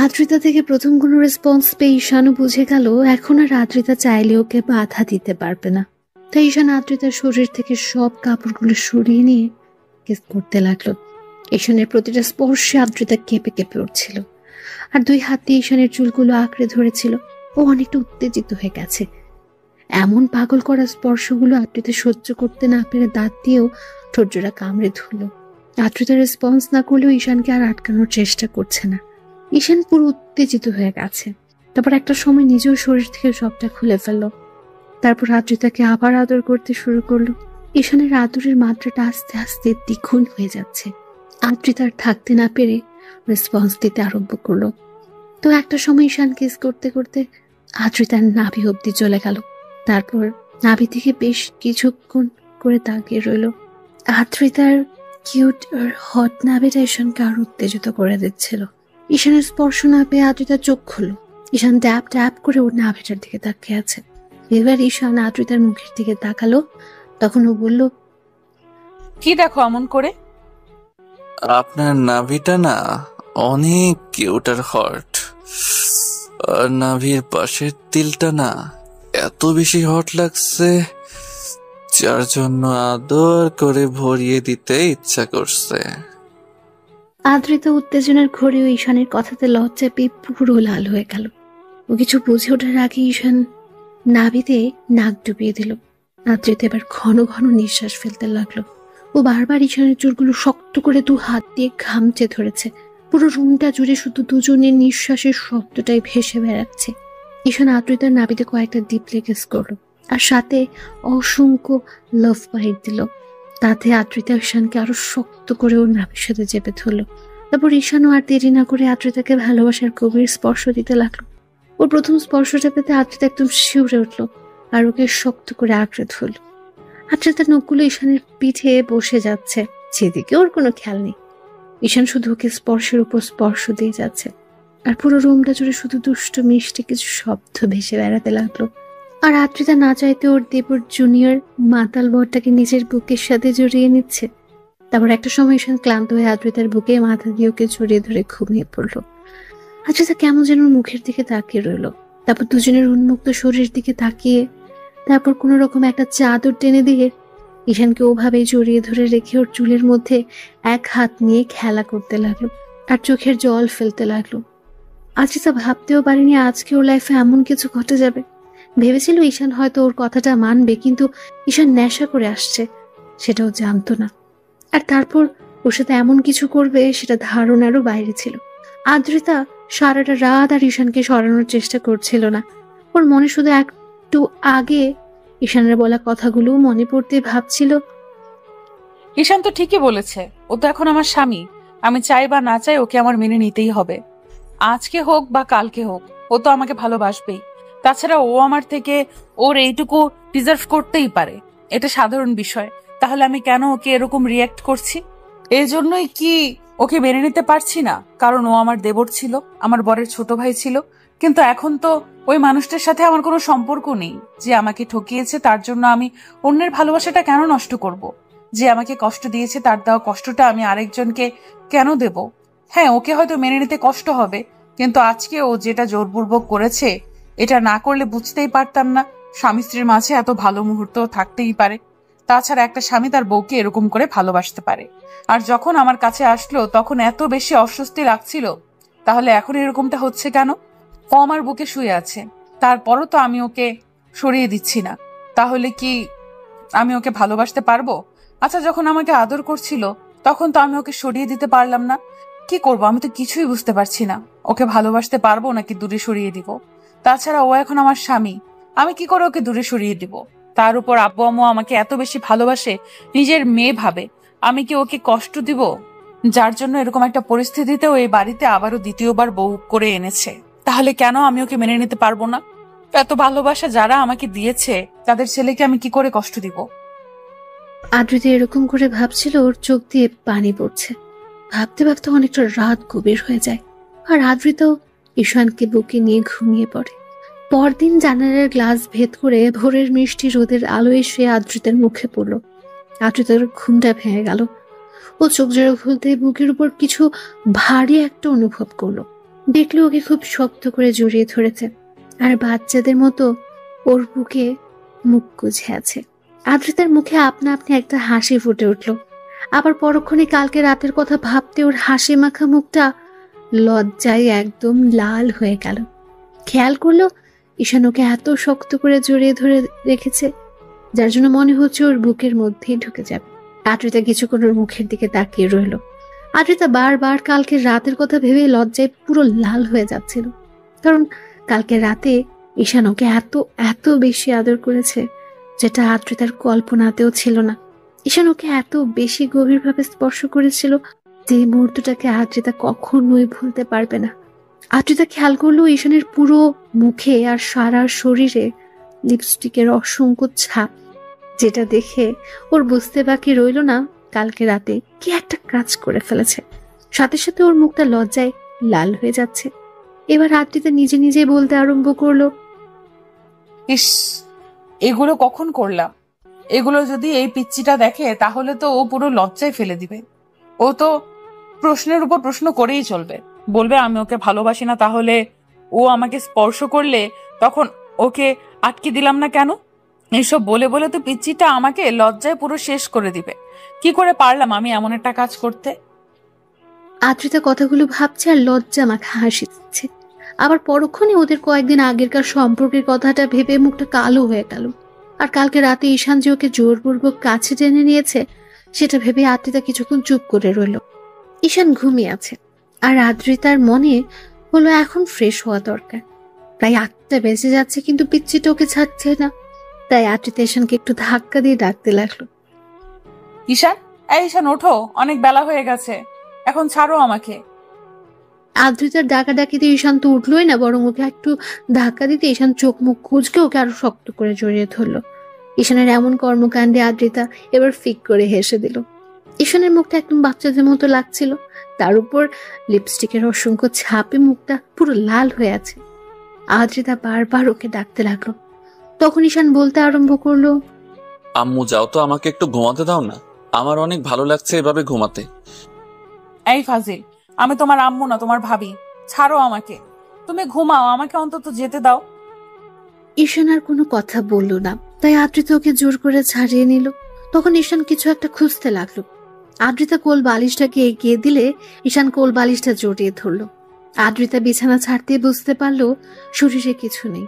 আদ্রিতা থেকে প্রথম কোনো রেসপন্স পেয়ে ঈশানও বুঝে গেল এখন আর আদ্রিতা চাইলে ওকে বাধা দিতে পারবে না। তাই ঈশান আদ্রিতার শরীর থেকে সব কাপড়গুলো সরিয়ে নিয়ে কিস করতে লাগলো। ঈশানের প্রতিটা স্পর্শে আদ্রিতা কেঁপে কেঁপে উঠছিল, আর দুই হাত দিয়ে ঈশানের চুলগুলো আঁকড়ে ধরেছিল। ও অনেকটা উত্তেজিত হয়ে গেছে। এমন পাগল করা স্পর্শগুলো আদ্রিতা সহ্য করতে না পেরে দাঁত দিয়েও ঠোঁটজোড়া কামড়ে ধরল। আদ্রিতা রেসপন্স না করলেও ঈশানকে আর আটকানোর চেষ্টা করছে না। ঈশান পুরো উত্তেজিত হয়ে গেছে। তারপর একটা সময় নিজেও শরীর থেকে সবটা খুলে ফেললো। তারপর আদ্রিতাকে আবার আদর করতে শুরু করলো। ঈশানের আদরের মাত্রাটা আস্তে আস্তে দ্বিগুণ হয়ে যাচ্ছে। আদ্রিতার থাকতে না পেরে রেসপন্স দিতে আরম্ভ করলো। তো একটা সময় ঈশান কিস করতে করতে আদ্রিতার নাভি অব্দি চলে গেল। তারপর নাভি থেকে বেশ কিছুক্ষণ করে তাকিয়ে রইল। আদ্রিতার কিউট আর হট নাভিটা ঈশানকে আরো উত্তেজিত করে দিচ্ছিল। ঈশানের স্পর্শ না পেয়ে আদ্রিতা চোখ খুলল। ঈশান ট্যাপ ট্যাপ করে ওর নাভিটার দিকে তাকিয়ে আছে। এবার ঈশান আদ্রিতার মুখের দিকে তাকালো। তখন ও বলল, কি দেখো এমন করে? আপনার নাভিটা না অনেক কিউট আর হট, আর নাভির পাশের তিলটা না এত বেশি হট লাগছে, যার জন্য আদর করে ভরিয়ে দিতে ইচ্ছা করছে। আদ্রিতা উত্তেজনার ঘোরেও ঈশানের কথাতে লজ্জা পেয়ে পুরো লাল হয়ে গেল। ও কিছু বুঝে ওঠার আগে ঈশান নাভিতে নাক ডুবিয়ে দিল। আদ্রিতা এবার ঘন ঘন নিঃশ্বাস ফেলতে লাগলো। ও বারবার ঈশানের চুলগুলো শক্ত করে দু হাত দিয়ে ঘামচে ধরেছে। পুরো রুমটা জুড়ে শুধু দুজনের নিঃশ্বাসের শব্দটাই ভেসে বেড়াচ্ছে। ঈশান আদ্রিতার নাভিতে কয়েকটা ডিপলি কিস করলো, আর সাথে অসংখ্য লাভ বাইট দিল। তাতে আদ্রিতা ঈশানকে আরো শক্ত করে ওর নাভির সাথে চেপে ধরলো। তারপর ঈশানও আর দেরি না করে আদ্রিতাকে ভালোবাসার গভীর স্পর্শ দিতে লাগলো। ওর প্রথম স্পর্শটা পেতে আদ্রিতা একদম শিউরে উঠলো আর ওকে শক্ত করে আঁকড়ে ধরল। আদ্রিতার নখগুলো ঈশানের পিঠে বসে যাচ্ছে, যেদিকে ওর কোনো খেয়াল নেই। ঈশান শুধু ওকে স্পর্শের উপর স্পর্শ দিয়ে যাচ্ছে, আর পুরো রুমটা জুড়ে শুধু দুষ্ট মিষ্টি কিছু শব্দ ভেসে বেড়াতে লাগলো। আর আদ্রিতা না চাইতে ওর দেবর জুনিয়র মাতাল বরটাকে নিজের বুকের সাথে জড়িয়ে নিচ্ছে। তারপর একটা সময় ঈশান ক্লান্ত হয়ে আদ্রিতার বুকে মাথা দিয়ে ওকে জড়িয়ে ধরে ঘুমিয়ে পড়লো। আদ্রিতা কেমন যেন মুখের দিকে তাকিয়ে রইল। তারপর দুজনের উন্মুক্ত শরীর দিকে তাকিয়ে তারপর কোনো রকম একটা চাদর টেনে দিয়ে ঈশানকে ওভাবেই জড়িয়ে ধরে রেখে ওর চুলের মধ্যে এক হাত নিয়ে খেলা করতে লাগলো আর চোখের জল ফেলতে লাগলো। আদ্রিতা ভাবতেও পারেনি আজকে ওর লাইফে এমন কিছু ঘটে যাবে। ভেবেছিল ঈশান হয়তো ওর কথাটা মানবে, কিন্তু ঈশান নেশা করে আসছে সেটাও জানতো না। আর তারপর ওর সাথে এমন কিছু করবে সেটা ধারণারও বাইরে ছিল। আদ্রিতা সারাটা রাত আর ঈশানকে সরানোর চেষ্টা করছিল না। ওর মনে শুধু একটু আগে ঈশানের বলা কথাগুলো মনে পড়তে ভাবছিল, ঈশান তো ঠিকই বলেছে, ও তো এখন আমার স্বামী। আমি চাই বা না চাই ওকে আমার মেনে নিতেই হবে। আজকে হোক বা কালকে হোক, ও তো আমাকে ভালোবাসবেই। তাছাড়া ও আমার থেকে ওর এইটুকু ডিজার্ভ করতেই পারে, এটা সাধারণ বিষয়। তাহলে আমি কেন ওকে এরকম রিয়াক্ট করছি? এই জন্যই কি ওকে মেনে নিতে পারছি না? কারণ ও আমার দেবর ছিল, আমার বরের ছোট ভাই ছিল। কিন্তু এখন তো ওই মানুষটার সাথে আমার কোনো সম্পর্ক নেই। যে আমাকে ঠকিয়েছে তার জন্য আমি অন্যের ভালোবাসাটা কেন নষ্ট করব? যে আমাকে কষ্ট দিয়েছে তার দেওয়া কষ্টটা আমি আরেকজনকে কেন দেব? হ্যাঁ, ওকে হয়তো মেনে নিতে কষ্ট হবে, কিন্তু আজকে ও যেটা জোরপূর্বক করেছে, এটা না করলে বুঝতেই পারতাম না স্বামী স্ত্রীর মাঝে এত ভালো মুহূর্ত থাকতেই পারে। তাছাড়া একটা স্বামী তার বউকে এরকম করে ভালোবাসতে পারে। আর যখন আমার কাছে আসলো তখন এত বেশি অস্বস্তি লাগছিল, তাহলে এখন এরকমটা হচ্ছে কেন? ও আমার বুকে শুয়ে আছে, তারপরও তো আমি ওকে সরিয়ে দিচ্ছি না, তাহলে কি আমি ওকে ভালোবাসতে পারবো? আচ্ছা, যখন আমাকে আদর করছিল তখন তো আমি ওকে সরিয়ে দিতে পারলাম না। কি করব, আমি তো কিছুই বুঝতে পারছি না। ওকে ভালোবাসতে পারবো নাকি দূরে সরিয়ে দিব? তাছাড়া ও এখন আমার স্বামী, আমি কি করে ওকে দূরে সরিয়ে দিব? তার উপর আব্বু আম্মু আমাকে এত বেশি ভালোবাসে, নিজের মেয়ে ভাবে। আমি কি ওকে কষ্ট দিব? যার জন্য এরকম একটা পরিস্থিতিতেও এই বাড়িতে আবারও দ্বিতীয়বার বউ করে এনেছে। তাহলে কেন আমি ওকে মেনে নিতে পারবো না? এত ভালোবাসা যারা আমাকে দিয়েছে তাদের ছেলেকে আমি কি করে কষ্ট দিব? আদ্রিতা এরকম করে ভাবছিল, ওর চোখ দিয়ে পানি পড়ছে। ভাবতে ভাবতে অনেকটা রাত গভীর হয়ে যায়, আর আদ্রিতাও ঈশানকে বুকে নিয়ে ঘুমিয়ে পড়ে। পরদিন জানালার গ্লাস ভেদ করে ভোরের মিষ্টি রোদের আলো এসে আদ্রিতার মুখে পড়ল। আদ্রিতার ঘুমটা ভেঙে গেল। ও চোখ জোড়া খুলতে বুকের উপর কিছু ভারী একটা অনুভব করলো। দেখলো ওকে খুব শক্ত করে জড়িয়ে ধরেছে, আর বাচ্চাদের মতো ওর বুকে মুখ গুজে আছে। আদ্রিতার মুখে আপনা আপনি একটা হাসি ফুটে উঠল। আবার পরক্ষণে কালকে রাতের কথা ভাবতে ওর হাসি মাখা মুখটা লজ্জায় একদম লাল হয়ে গেল। খেয়াল করলো ঈশান ওকে এত শক্ত করে জড়িয়ে ধরে রেখেছে, যার জন্য মনে হচ্ছে ওর বুকের মধ্যেই ঢুকে যাবে। আদ্রিতা কিছুক্ষণ ওর মুখের দিকে তাকিয়ে রইল। আদ্রিতা বারবার কালকের রাতের কথা ভেবে লজ্জায় পুরো লাল হয়ে যাচ্ছিল, কারণ কালকে রাতে ঈশান ওকে এত এত বেশি আদর করেছে, যেটা আদ্রিতার কল্পনাতেও ছিল না। ঈশান ওকে এত বেশি গভীরভাবে স্পর্শ করেছিল যে মুহূর্তটাকে আদ্রিতা কখনোই ভুলতে পারবে না। আদ্রিতা খেয়াল করলো ঈশানের পুরো মুখে আর সারা শরীরে লিপস্টিকের অসংখ্য ছাপ, যেটা দেখে ওর বুঝতে বাকি রইল না কালকে রাতে কি একটা কাজ করে ফেলেছে। সাথে সাথে ওর মুখটা লজ্জায় লাল হয়ে যাচ্ছে। এবার আদ্রিতা নিজে নিজে বলতে আরম্ভ করলো, ইস, এগুলো কখন করলাম? এগুলো যদি এই পিচ্চিটা দেখে তাহলে তো ও পুরো লজ্জায় ফেলে দিবে। ও তো প্রশ্নের উপর প্রশ্ন করেই চলবে, বলবে আমি ওকে ভালোবাসি না, তাহলে ও আমাকে স্পর্শ করলে তখন ওকে আটকে দিলাম না কেন? এইসব বলে বলে তো পিচ্চিটা আমাকে লজ্জায় পুরো শেষ করে দিবে। কি করে পারলাম আমি এমন একটা কাজ করতে? আদ্রিতা কথাগুলো ভাবছে আর লজ্জা মাখা হাসি দিচ্ছে। আবার পরক্ষণে ওদের কয়েকদিন আগেরকার সম্পর্কের কথাটা ভেবে মুখটা কালো হয়ে গেল। আর কালকে রাতে ঈশান যে ওকে জোরপূর্বক কাছে টেনে নিয়েছে সেটা ভেবে আদ্রিতা কিছুক্ষণ চুপ করে রইল। ঈশান ঘুমিয়ে আছে, আর আদ্রিতার মনে হলো এখন ফ্রেশ হওয়া দরকার। প্রায় 8টা বেজে যাচ্ছে, কিন্তু পিচ্চিটা ওকে ছাড়ছে না। তাই আদ্রিতা ঈশানকে একটু ধাক্কা দিয়ে ডাকতে লাগলো, ঈশান, এই ঈশান ওঠো, অনেক বেলা হয়ে গেছে, এখন ছাড়ো আমাকে। আদ্রিতার ডাকাডাকিতে ঈশান তো উঠলোই না, বরং ওকে একটু ধাক্কা দিতে ঈশান চোখ মুখ কুঁচকে ওকে আরো শক্ত করে জড়িয়ে ধরলো। ঈশানের এমন কর্মকাণ্ডে আদ্রিতা এবার ফিক করে হেসে দিল। ঈশানের মুখটা একদম বাচ্চাদের মতো লাগছিল, তার উপর লিপস্টিকের অসংখ্য ছাপে মুখটা পুরো লাল হয়ে আছে। আদ্রিতা বারবার ওকে ডাকতে লাগলো। তখন ঈশান বলতে আরম্ভ করলো, আম্মু যাও তো, আমাকে একটু ঘুমাতে দাও না, আমার অনেক ভালো লাগছে এভাবে ঘুমাতে। এই ফাজিল, আমি তোমার আম্মু না, তোমার ভাবি। ছাড়ো আমাকে, তুমি ঘুমাও, আমাকে অন্তত যেতে দাও। ঈশান আর কোনো কথা বলল না, তাই আদ্রিতা ওকে জোর করে ছাড়িয়ে নিল। তখন ঈশান কিছু একটা খুঁজতে লাগলো। আদ্রিতা কোল বালিশটাকে এগিয়ে দিলে ঈশান কোল বালিশটা জড়িয়ে ধরলো। আদ্রিতা বিছানা ছাড়তে বুঝতে পারলো শরীরে কিছু নেই,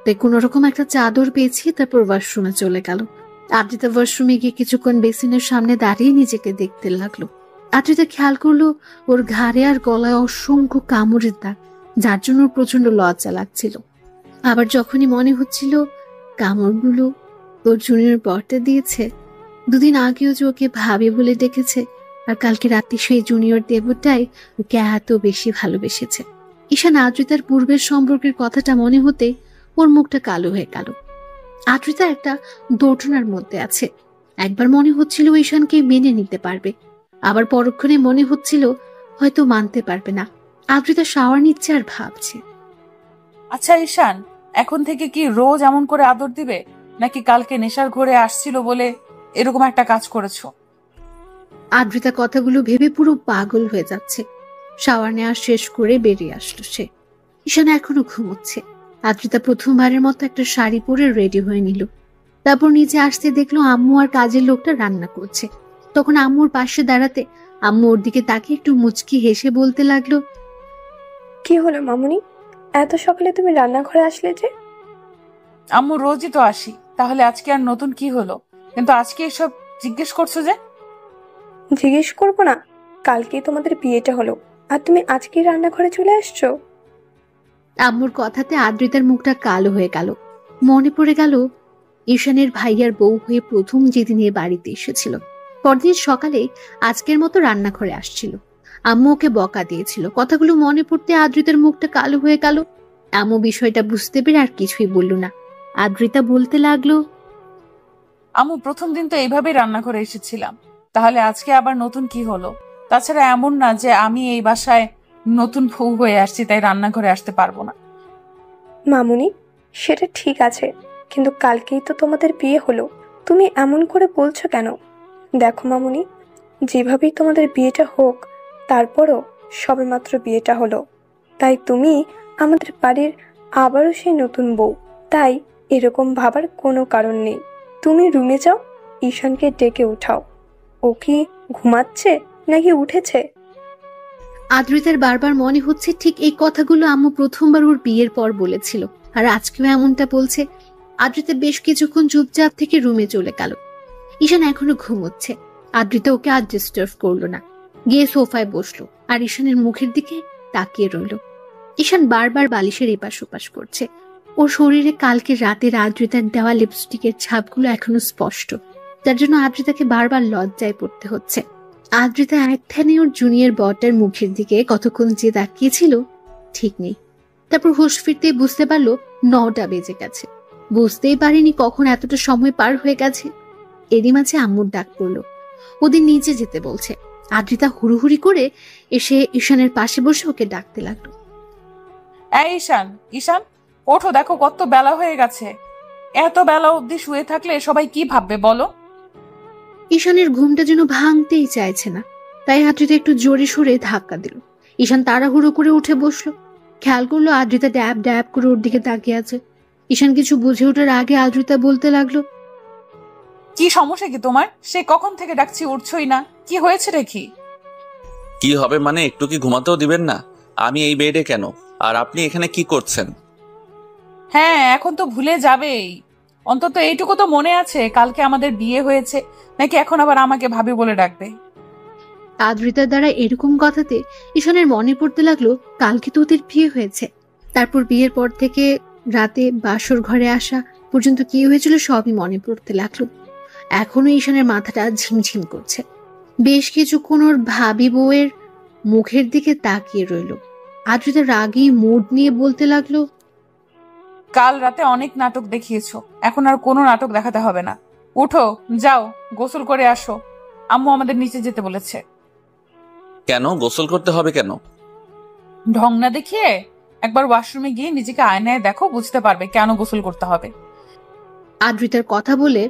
তাই কোন রকম একটা চাদর পেয়েছি, তারপর ওয়াশরুমে চলে গেল। আদ্রিতা ওয়াশরুমে গিয়ে কিছুক্ষণ বেসিনের সামনে দাঁড়িয়ে নিজেকে দেখতে লাগলো। আদ্রিতা খেয়াল করলো ওর ঘাড়ে আর গলায় অসংখ্য কামড়ের দাগ, যার জন্য ওর প্রচন্ড লজ্জা লাগছিল। আবার যখনই মনে হচ্ছিল কামড়গুলো ওর জুনিয়র বরটা দিয়েছে, দুদিন আগেও যে ওকে ভাবি বলে ডেকেছে, আর কালকে রাতে সেই জুনিয়র দেবতাই ওকে এত বেশি ভালোবেসেছে। ঈশান আদ্রিতার পূর্বের সম্পর্কের কথাটা মনে হতে ওর মুখটা কালো হয়ে গেল। আদ্রিতা একটা দোটানার মধ্যে আছে। একবার মনে হচ্ছিল ঈশানকে মেনে নিতে পারবে, আবার পরক্ষণে মনে হচ্ছিল হয়তো মানতে পারবে না। আদ্রিতা শাওয়ার নিচ্ছে আর ভাবছে, আচ্ছা ঈশান, এখন থেকে কি রোজ এমন করে আদর দিবে, নাকি কালকে নেশার ঘরে আসছিল বলে এরকম একটা কাজ করেছো? আদ্রিতা কথাগুলো ভেবে পুরো পাগল হয়ে যাচ্ছে। শাওয়ার নেওয়া শেষ করে বেরিয়ে আসলো সে। ঈশান এখনো ঘুমোচ্ছে। আদ্রিতা প্রথমবারের মতো একটা শাড়ি পরে রেডি হয়ে নিল। তারপর নিচে আসতে দেখলো আম্মু আর কাজের লোকটা রান্না করছে। তখন আম্মুর পাশে দাঁড়াতে আম্মু ওর দিকে তাকিয়ে একটু মুচকি হেসে বলতে লাগলো, কি হলো মামুনি, এত সকালে তুমি রান্নাঘরে আসলে যে? আম্মু রোজই তো আসি, তাহলে আজকে আর নতুন কি হলো? কিন্তু আজকে এসব জিজ্ঞেস করছো যে? জিজ্ঞেস করবো না? কালকেই তোমাদের বিয়েটা হলো আর তুমি আজকেই রান্নাঘরে চলে আসছো? আম্মুর কথাতে আদ্রিতার মুখটা কালো হয়ে গেল। মনে পড়ে গেল ঈশানের ভাইয়ার বউ হয়ে প্রথম যেদিন এ বাড়িতে এসেছিল, পরদিন সকালে আজকের মতো রান্নাঘরে আসছিল। আম্মু ওকে বকা দিয়েছিল। কথাগুলো মনে পড়তে আদ্রিতার মুখটা কালো হয়ে গেল। আম্মু বিষয়টা বুঝতে পেরে আর কিছুই বলল না। আদ্রিতা বলতে লাগলো, আম্মু প্রথম দিন তো এইভাবেই রান্নাঘরে এসেছিলাম, তাহলে আজকে আবার নতুন কি হলো? তাছাড়া এমন না যে আমি এই বাসায় নতুন বউ হয়ে আসছি তাই রান্নাঘরে আসতে পারবো না। মামুনি, সেটা ঠিক আছে, কিন্তু কালকেই তো তোমাদের বিয়ে হলো, তুমি এমন করে বলছো কেন? দেখো মামুনি, যেভাবেই তোমাদের বিয়েটা হোক, তারপরও সবেমাত্র বিয়েটা হলো, তাই তুমি আমাদের বাড়ির আবারও সেই নতুন বউ, তাই এরকম ভাবার কোনো কারণ নেই। তুমি রুমে যাও, ঈশানকে ডেকে উঠাও। ও কি ঘুমাচ্ছে নাকি উঠেছে? আদ্রিতার বারবার মনে হচ্ছে ঠিক এই কথাগুলো আম্মু প্রথমবার ওর বিয়ের পর বলেছিল, আর আজকেও এমনটা বলছে। আদ্রিতা বেশ কিছুক্ষণ চুপচাপ থেকে রুমে চলে গেল। ঈশান এখনো ঘুমোচ্ছে। আদ্রিতা ওকে আর ডিস্টার্ব করলো না, গিয়ে সোফায় বসলো আর ঈশানের মুখের দিকে তাকিয়ে রইল। ঈশান বারবার বালিশের এপাশ ওপাশ করছে। ওর শরীরে কালকে রাতের আদ্রিতার দেওয়া লিপস্টিকের ছাপগুলো এখনো স্পষ্ট, যার জন্য আদ্রিতাকে বারবার লজ্জায় পড়তে হচ্ছে। আদ্রিতা এক ধ্যানে ওর জুনিয়র বটার মুখের দিকে কতক্ষণ যে তাকিয়েছিল ঠিক নেই। তারপর হুঁশ ফিরতে বুঝতে পারলো 9টা বেজে গেছে। বুঝতেই পারিনি কখন এতটা সময় পার হয়ে গেছে। এরই মাঝে আম্মুর ডাক পড়লো, ওদের নিচে যেতে বলছে। আদ্রিতা হুড়ুহুড়ি করে এসে ঈশানের পাশে বসে ওকে ডাকতে লাগলো, এই ঈশান, ঈশান ওঠো, দেখো কত বেলা হয়ে গেছে। এত বেলা অবধি শুয়ে থাকলে সবাই কি ভাববে বলো? ঈশানের ঘুমটা যেন ভাঙতেই চাইছে না, তাই আদ্রিতা একটু জোরে সরে ধাক্কা দিল। ঈশান তাড়াহুড়ো করে উঠে বসলো। খেয়াল করলো আদ্রিতা ড্যাব ড্যাব করে ওর দিকে তাকিয়ে আছে। ঈশান কিছু বুঝে ওঠার আগে আদ্রিতা বলতে লাগলো, কি সমস্যা কি তোমার? সে কখন থেকে ডাকছি, উঠছই না, কি হয়েছে দেখি? কি হবে মানে, একটু কি ঘুমাতেও দিবেন না? আমি এই বেডে কেন, আর আপনি এখানে কি করছেন? হ্যাঁ, এখন তো ভুলে যাবেই। অন্তত এইটুকু তো মনে আছে কালকে আমাদের বিয়ে হয়েছে, নাকি এখন আবার আমাকে ভাবি বলে ডাকবে? আদ্রিতার দ্বারা এরকম কথাতে ঈশানের মনে পড়তে লাগলো কালকে তো ওদের বিয়ে হয়েছে। তারপর বিয়ের পর থেকে রাতে বাসর ঘরে আসা পর্যন্ত কি হয়েছিল সবই মনে পড়তে লাগলো। এখনো ঈশানের মাথাটা ঝিমঝিম করছে। বেশ কিছুক্ষণ ওর ভাবি বউয়ের মুখের দিকে তাকিয়ে রইল। আদ্রিতা রাগী মুড নিয়ে বলতে লাগলো, কাল রাতে অনেক নাটক দেখিয়েছো, এখন আর কোনো নাটক দেখাতে হবে না। উঠো, যাও গোসল করে আসো। আম্মু আমাদের নিচে যেতে বলেছে। কেন গোসল করতে হবে কেন? ঢং না দেখিয়ে একবার ওয়াশরুমে গিয়ে নিজেকে আয়নায় দেখো, বুঝতে পারবে কেন গোসল করতে হবে। আদ্রিতার কথা বলে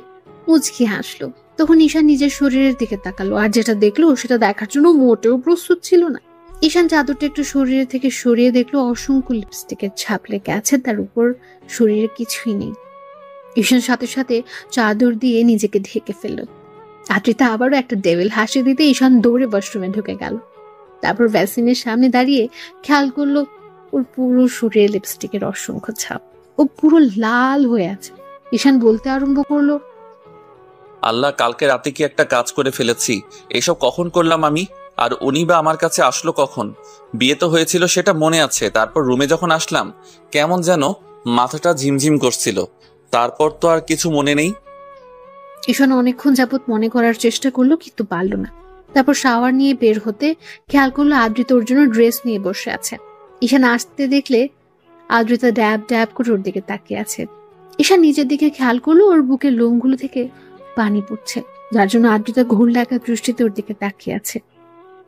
মুচকি হাসলো। তখন ঈশান নিজের শরীরের দিকে তাকালো, আর যেটা দেখলো সেটা দেখার জন্য মোটেও প্রস্তুত ছিল না। ঈশান চাদরটা একটু শরীরের থেকে সরিয়ে দেখলো অসংখ্য লিপস্টিকের ছাপ লেগে আছে, তার উপর শরীরে কিছুই নেই। ঈশান সাথে সাথে চাদর দিয়ে নিজেকে ঢেকে ফেললো। আদ্রিতা আবারও একটা ডেভিল হাসি দিতে ঈশান দৌড়ে ওয়াশরুমে ঢুকে গেল। তারপর ভ্যাসলিনের সামনে দাঁড়িয়ে খেয়াল করলো ওর পুরো শরীরে লিপস্টিকের অসংখ্য ছাপ। ও পুরো লাল হয়ে আছে। ঈশান বলতে আরম্ভ করলো, আল্লাহ, কালকে রাতে কি একটা কাজ করে ফেলেছি। এসব কখন করলাম আমি? আর উনি বা আমার কাছে আসলো কখন? বিয়ে তো হয়েছিল সেটা মনে আছে, তারপর রুমে যখন আসলাম কেমন যেন মাথাটা ঝিমঝিম করছিল, তারপর তো আর কিছু মনে নেই। ঈশান অনেকক্ষণ যাবৎ মনে করার চেষ্টা করলো কিন্তু পারলো না। তারপর শাওয়ার নিয়ে বের হতে খেয়াল করলো আদ্রিতা ওর জন্য ড্রেস নিয়ে বসে আছে। ঈশান আসতে দেখলে আদ্রিতা ড্যাব ড্যাব করে ওর দিকে তাকিয়ে আছে। ঈশান নিজের দিকে খেয়াল করলো ওর বুকের লোমগুলো থেকে পানি পড়ছে, যার জন্য আদ্রিতা ঘুর লাগা দৃষ্টিতে ওর দিকে তাকিয়ে আছে।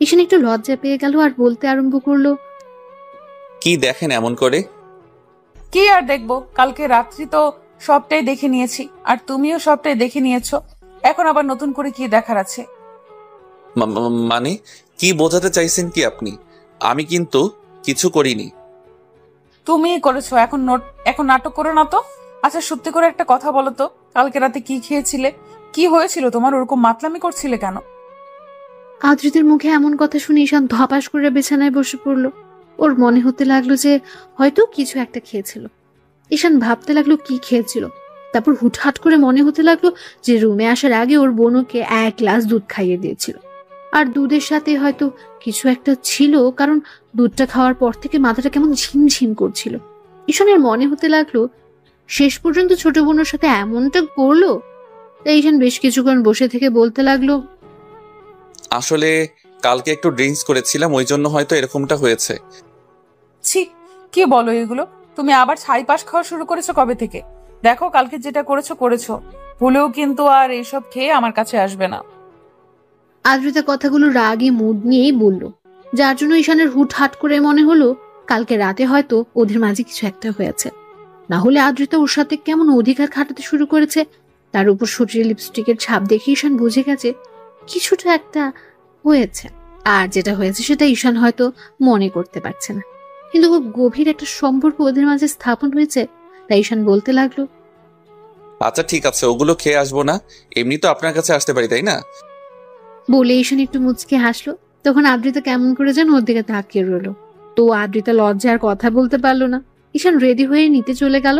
ঈশান একটু লজ্জা পেয়ে গেল আর বলতে আরম্ভ করলো, কি দেখেন এমন করে? কি আর দেখবো, কালকে রাত্রি তো সবটাই দেখে নিয়েছি, আর তুমিও সবটাই দেখে নিয়েছো। এখন আবার নতুন করে কি দেখার আছে? মানে কি বোঝাতে চাইছেন কি আপনি? আমি কিন্তু কিছু করিনি। তুমিই করেছো। এখন নাটক করো না তো। আচ্ছা সত্যি করে একটা কথা বলো তো, কালকে রাতে কি খেয়েছিলে? কি হয়েছিল তোমার? ওরকম মাতলামি করছিলে কেন? আদ্রিতের মুখে এমন কথা শুনে ঈশান ধপাস করে বিছানায় বসে পড়লো। ওর মনে হতে লাগলো যে হয়তো কিছু একটা খেয়েছিল। ঈশান ভাবতে লাগলো কি খেয়েছিল। তারপর হুটহাট করে মনে হতে লাগলো যে রুমে আসার আগে ওর বোনকে 1 গ্লাস দুধ খাইয়ে দিয়েছিল, আর দুধের সাথে হয়তো কিছু একটা ছিল, কারণ দুধটা খাওয়ার পর থেকে মাথাটা কেমন ঝিমঝিম করছিল। ঈশানের মনে হতে লাগলো শেষ পর্যন্ত ছোট বোনের সাথে এমনটা করলো। তাই ঈশান বেশ কিছুক্ষণ বসে থেকে বলতে লাগলো, আসলে কালকে একটু ড্রিঙ্কস করেছিলাম, ওই জন্য হয়তো এরকমটা হয়েছে। ছি, কি বলো এগুলো? তুমি আবার ছাই পাশ খাওয়া শুরু করেছো কবে থেকে? দেখো, কালকে যেটা করেছো ভুলেও কিন্তু আর এসব খেয়ে আমার কাছে আসবে না। আদ্রিতা কথাগুলো রাগী মুড নিয়েই বলল, যার জন্য ঈশানের হুটহাট করে মনে হলো কালকে রাতে হয়তো ওদের মাঝে কিছু একটা হয়েছে। না হলে আদ্রিতা ওর সাথে কেমন অধিকার খাটাতে শুরু করেছে। তার উপর শরীরে লিপস্টিকের ছাপ দেখে ঈশান বুঝে গেছে কিছুটা একটা হয়েছে। আর যেটা হয়েছে সেটা ঈশান হয়তো মনে করতে পারছে না, কিন্তু খুব গভীর একটা সম্পর্ক ওদের মাঝে স্থাপন হয়েছে। তাই ঈশান বলতে লাগলো, আচ্ছা ঠিক আছে, ওগুলো খেয়ে আসবো না, এমনি তো আপনার কাছে আসতে পারি, তাই না? বলে ঈশান একটু মুচকে হাসলো। তখন আদ্রিতা কেমন করে যেন ওর দিকে তাকিয়ে রইলো। তো আদ্রিতা লজ্জায় আর কথা বলতে পারলো না। ঈশান রেডি হয়ে নিতে চলে গেল।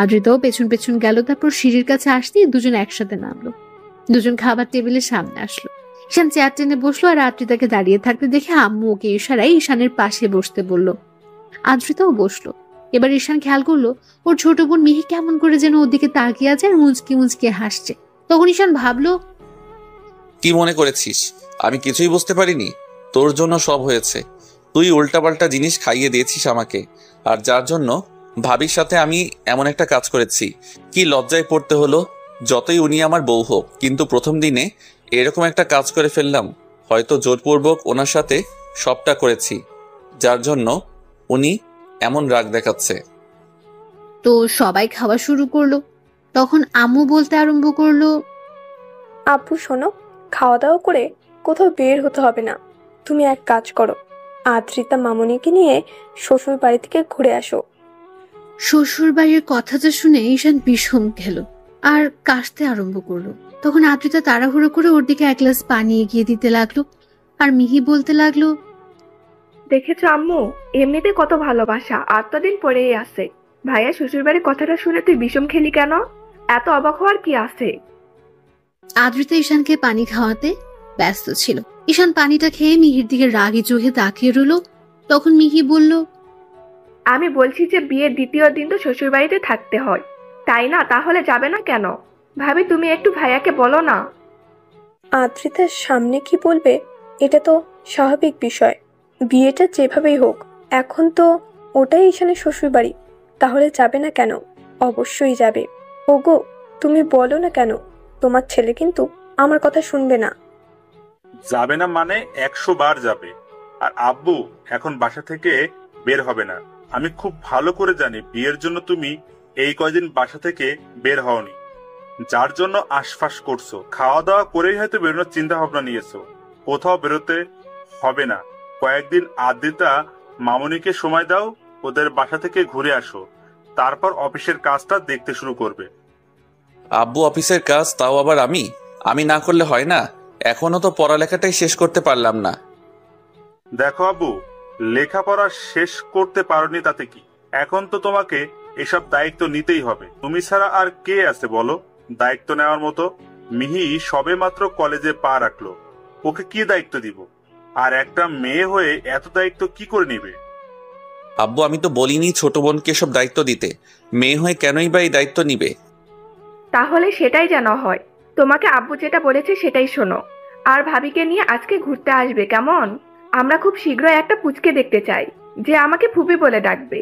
আদ্রিতাও পেছন পেছন গেল। তারপর সিঁড়ির কাছে আসতেই দুজন একসাথে নামলো। দুজন খাবার টেবিলের সামনে আসলো। ঈশান চেয়ার টেনে বসলো, আর আদ্রিতাকে দাঁড়িয়ে থাকতে দেখে আম্মু ওকে ইশারায় ঈশানের পাশে বসতে বলল। আদ্রিতাও বসলো। এবার ঈশান খেয়াল করলো ওর ছোট বোন মিহি কেমন করে যেন ওর দিকে তাকিয়ে আছে আর মুচকি মুচকি হাসছে। তখন ঈশান ভাবলো, কি মনে করেছিস আমি কিছুই বুঝতে পারিনি? তোর জন্য সব হয়েছে। তুই উল্টাপাল্টা জিনিস খাইয়ে দিয়েছিস আমাকে, আর যার জন্য ভাবির সাথে আমি এমন একটা কাজ করেছি। কি লজ্জায় পড়তে হলো। যতই উনি আমার বউ হোক, কিন্তু প্রথম দিনে এরকম একটা কাজ করে ফেললাম। হয়তো জোরপূর্বক ওনার সাথে সবটা করেছি, যার জন্য উনি এমন রাগ দেখাচ্ছে। তো সবাই খাওয়া শুরু করলো। তখন আম্মু বলতে আরম্ভ করলো, আব্বু শোনো, খাওয়া দাওয়া করে কোথাও বের হতে হবে না। তুমি এক কাজ করো, আদ্রিতা মামুনিকে নিয়ে শ্বশুর বাড়ি থেকে ঘুরে আসো। শ্বশুর বাড়ির কথাটা শুনে ঈশান বিষম খেল আর কাশতে আরম্ভ করলো। তখন আদ্রিতা তাড়াহুড়ো করে ওর দিকে 1 গ্লাস পানি এগিয়ে দিতে লাগলো। আর মিহি বলতে লাগলো, দেখেছো আম্মু, এমনিতে কত ভালোবাসা, আর তো দিন পরেই আছে। ভাইয়া শ্বশুর বাড়ির কথাটা শুনে তুই বিষম খেলি কেন? এত অবাক হওয়ার কি আছে? আদ্রিতা ঈশানকে পানি খাওয়াতে ব্যস্ত ছিল। ঈশান পানিটা খেয়ে মিহির দিকে রাগী চোখে তাকিয়ে রইল। তখন মিহি বলল, আমি বলছি যে বিয়ের দ্বিতীয় দিন তো শ্বশুর বাড়িতে থাকতে হয়, তাই না? তাহলে যাবে না কেন? ভাবি, তুমি একটু ভাইয়াকে বলো না। আদ্রিতার সামনে কি বলবে এটা তো স্বাভাবিক বিষয়। বিয়েটা যেভাবেই হোক, এখন তো ওটাই ঈশানের শ্বশুর বাড়ি, তাহলে যাবে না কেন? অবশ্যই যাবে। ওগো, তুমি বলো না কেন? তোমার ছেলে কিন্তু আমার কথা শুনবে না। যাবে না মানে 100 বার যাবে। আর আব্বু এখন বাসা থেকে বের হবে না। আমি খুব ভালো করে জানি বিয়ের জন্য তুমি এই কয়দিন বাসা থেকে বের হওনি, যার জন্য আশফাস করছো। খাওয়া দাওয়া করেই হয়তো বেরোনোর চিন্তা ভাবনা নিয়েছো। কোথাও বেরোতে হবে না। কয়েকদিন আদ্রিতা মামুনিকে সময় দাও, ওদের বাসা থেকে ঘুরে আসো, তারপর অফিসের কাজটা দেখতে শুরু করবে। আব্বু অফিসের কাজ, তাও আবার আমি না করলে হয় না? এখনো তো পড়ালেখাটাই শেষ করতে পারলাম না। দেখো আব্বু, লেখাপড়া শেষ করতে পারোনি তাতে কি? এখন তো তোমাকে এসব দায়িত্ব নিতেই হবে। তুমি ছাড়া আর কে আছে বলো দায়িত্ব নেওয়ার মতো? মিহি সবে মাত্র কলেজে পা রাখলো, ওকে কি দায়িত্ব দিব? আর একটা মেয়ে হয়ে এত দায়িত্ব কি করে নিবে? আব্বু আমি তো বলিনি ছোট বোনকে সব দায়িত্ব দিতে। মেয়ে হয়ে কেনই বা এই দায়িত্ব নিবে? তাহলে সেটাই যেন হয়। তোমাকে আব্বু যেটা বলেছে সেটাই শোনো। আর ভাবিকে নিয়ে আজকে ঘুরতে আসবে, কেমন? আমরা খুব শীঘ্রই একটা পুচকে দেখতে চাই যে আমাকে ফুপি বলে ডাকবে।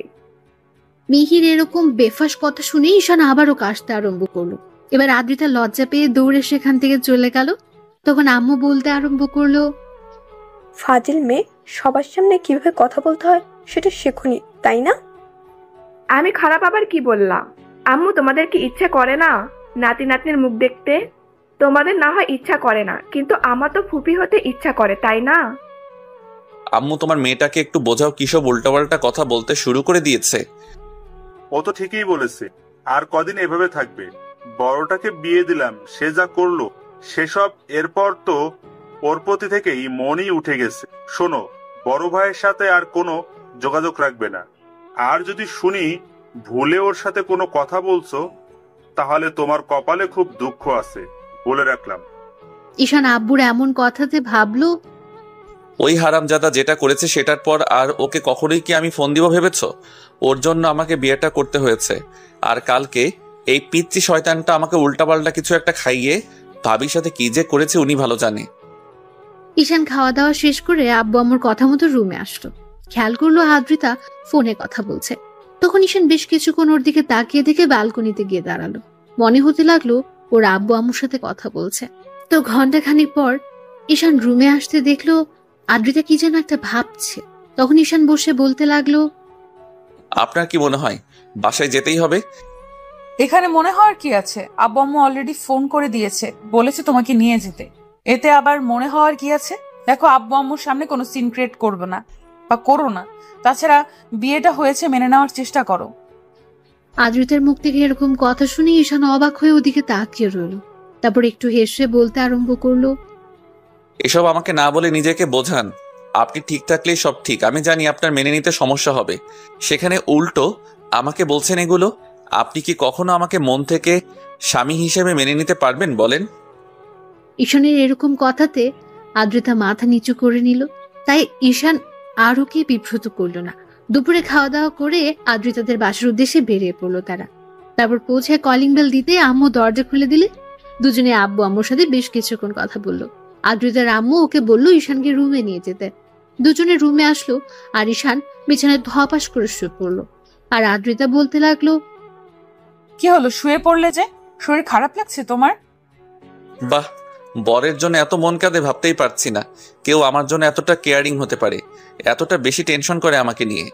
মিহির এরকম বেফাস কথা শুনে ঈশান আবারও কাশতে আরম্ভ করলো। এবার আদ্রিতা লজ্জা পেয়ে দৌড়ে সেখান থেকে চলে গেল। তখন আম্মু বলতে আরম্ভ করলো, ফাজিল মেয়ে, সবার সামনে কিভাবে কথা বলতে হয় সেটা শেখুনি, তাই না? আমি খারাপ আবার কি বললাম? আম্মু, তোমাদের কি ইচ্ছা করে না নাতি নাতনির মুখ দেখতে? তোমাদের না হয় ইচ্ছা করে না, কিন্তু আমার তো ফুপি হতে ইচ্ছা করে, তাই না? আম্মু তোমার মেয়েটাকে একটু বোঝাও, কিসব উল্টাপাল্টা কথা বলতে শুরু করে দিয়েছে। ও তো ঠিকই বলেছে, আর কদিন এভাবে থাকবে। বড়টাকে বিয়ে দিলাম, সে যা করলো সেসব এরপর তো ওর প্রতি থেকেই মনই উঠে গেছে। শোনো, বড় ভাইয়ের সাথে আর কোনো যোগাযোগ রাখবে না। আর যদি শুনি ভুলে ওর সাথে কোনো কথা বলছো, তাহলে তোমার কপালে খুব দুঃখ আছে, বলে রাখলাম। ঈশান আব্বুর এমন কথাতে ভাবলো, ওই হারামজাদা যেটা করেছে সেটার পর আর ওকে কখনোই কি আমি ফোন দিব ভেবেছ? ওর জন্য আমাকে বিয়েটা করতে হয়েছে। আর কালকে এই পিচ্চি শয়তানটা আমাকে উল্টাপাল্টা কিছু একটা খাইয়ে ভাবির সাথে কি যে করেছে উনি ভালো জানে। ঈশান খাওয়া দাওয়া শেষ করে আব্বু আম্মুর কথা মতো রুমে আসলো। খেয়াল করলো আদ্রিতা ফোনে কথা বলছে। তখন ঈশান বেশ কিছুক্ষণ ওর দিকে তাকিয়ে দেখে ব্যালকনিতে গিয়ে দাঁড়ালো। মনে হতে লাগলো ওর আব্বু আম্মুর সাথে কথা বলছে। তো ঘন্টাখানিক পর ঈশান রুমে আসতে দেখলো আদ্রিতা কি যেন একটা ভাবছে। তখন ঈশান বসে বলতে লাগলো, আপনার কি মনে হয় বাসায় যেতেই হবে? এখানে মনে হওয়ার কি আছে? আব্বু আম্মু অলরেডি ফোন করে দিয়েছে, বলেছে তোমাকে নিয়ে যেতে। এতে আবার মনে হওয়ার কি আছে? দেখো, আব্বু আম্মুর সামনে কোনো সিন ক্রিয়েট করবে না বা করো না। তাছাড়া বিয়েটা হয়েছে, মেনে নেওয়ার চেষ্টা করো। আদ্রিতার মুখ থেকে এরকম কথা শুনে ঈশান অবাক হয়ে ওদিকে তাকিয়ে রইল। তারপর একটু হেসে বলতে আরম্ভ করলো, এসব আমাকে না বলে নিজেকে বোঝান। আপনি ঠিক থাকলেই সব ঠিক। আমি জানি আপনার মেনে নিতে সমস্যা হবে, সেখানে উল্টো আমাকে বলছেন এগুলো। আপনি কি কখনো আমাকে মন থেকে স্বামী হিসেবে মেনে নিতে পারবেন বলেন? ঈশানের এরকম কথাতে আদ্রিতা মাথা নিচু করে নিল। তাই ঈশান আর ওকে বিব্রত করলো না। দুপুরে খাওয়া দাওয়া করে আদ্রিতাদের বাসার উদ্দেশ্যে বেরিয়ে পড়লো তারা। তারপর পৌঁছায় কলিং বেল দিতে আম্মু দরজা খুলে দিলে। দুজনে আব্বু আম্মুর সাথে বেশ কিছুক্ষণ কথা বললো। আদ্রিতার আম্মু ওকে বললো ঈশানকে রুমে নিয়ে যেতে। দুজনে রুমে আসলো আর ঈশান বিছানায় ধপাস করে শুয়ে পড়লো। আর আদ্রিতা বলতে লাগলো, কি হলো, শুয়ে পড়লে যে? শরীর খারাপ লাগছে তোমার? বাহ, বরের জন্য এত মন কাঁদে ভাবতেই পারছি না কেউ আমার জন্য এতটা কেয়ারিং হতে পারে, এতটা বেশি টেনশন করে আমাকে নিয়ে।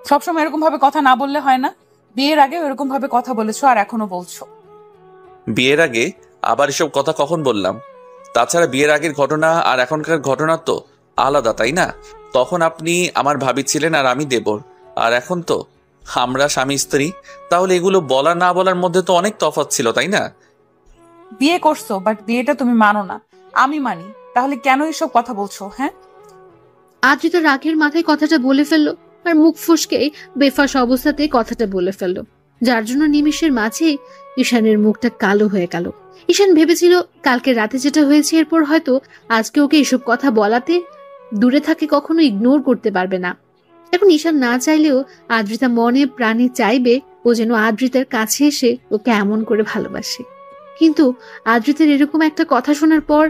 সবসময় এরকম ভাবে কথা না বললে হয় না? বিয়ের আগে এরকম ভাবে কথা বলেছো আর এখনো বলছো। বিয়ের আগে আবার এসব কথা কখন বললাম? তাছাড়া বিয়ের আগের ঘটনা আর এখনকার ঘটনা তো আলাদা, তাই না? তখন আপনি আমার ভাবি ছিলেন আর আমি দেবর, আর এখন তো আমরা স্বামী স্ত্রী। তাহলে এগুলো বলা না বলার মধ্যে তো অনেক তফাৎ ছিল, তাই না? বিয়ে করছো, বাট বিয়েটা তুমি মানো না, আমি মানি। তাহলে কেন এসব কথা বলছো? হ্যাঁ, আদ্রিতা রাগের মাথায় কথাটা বলে ফেললো আর মুখ ফুসকে বেফাস অবস্থাতে কথাটা বলে ফেললো, যার জন্য নিমেষের মাঝে ঈশানের মুখটা কালো হয়ে গেল। ঈশান ভেবেছিল কালকে রাতে যেটা হয়েছে এরপর হয়তো আজকে ওকে এসব কথা বলাতে দূরে থাকে কখনো ইগনোর করতে পারবে না। এখন ঈশান না চাইলেও আদ্রিতা মনে প্রাণে চাইবে ও যেন আদ্রিতার কাছে এসে ওকে এমন করে ভালোবাসে। কিন্তু আদ্রিতার এরকম একটা কথা শোনার পর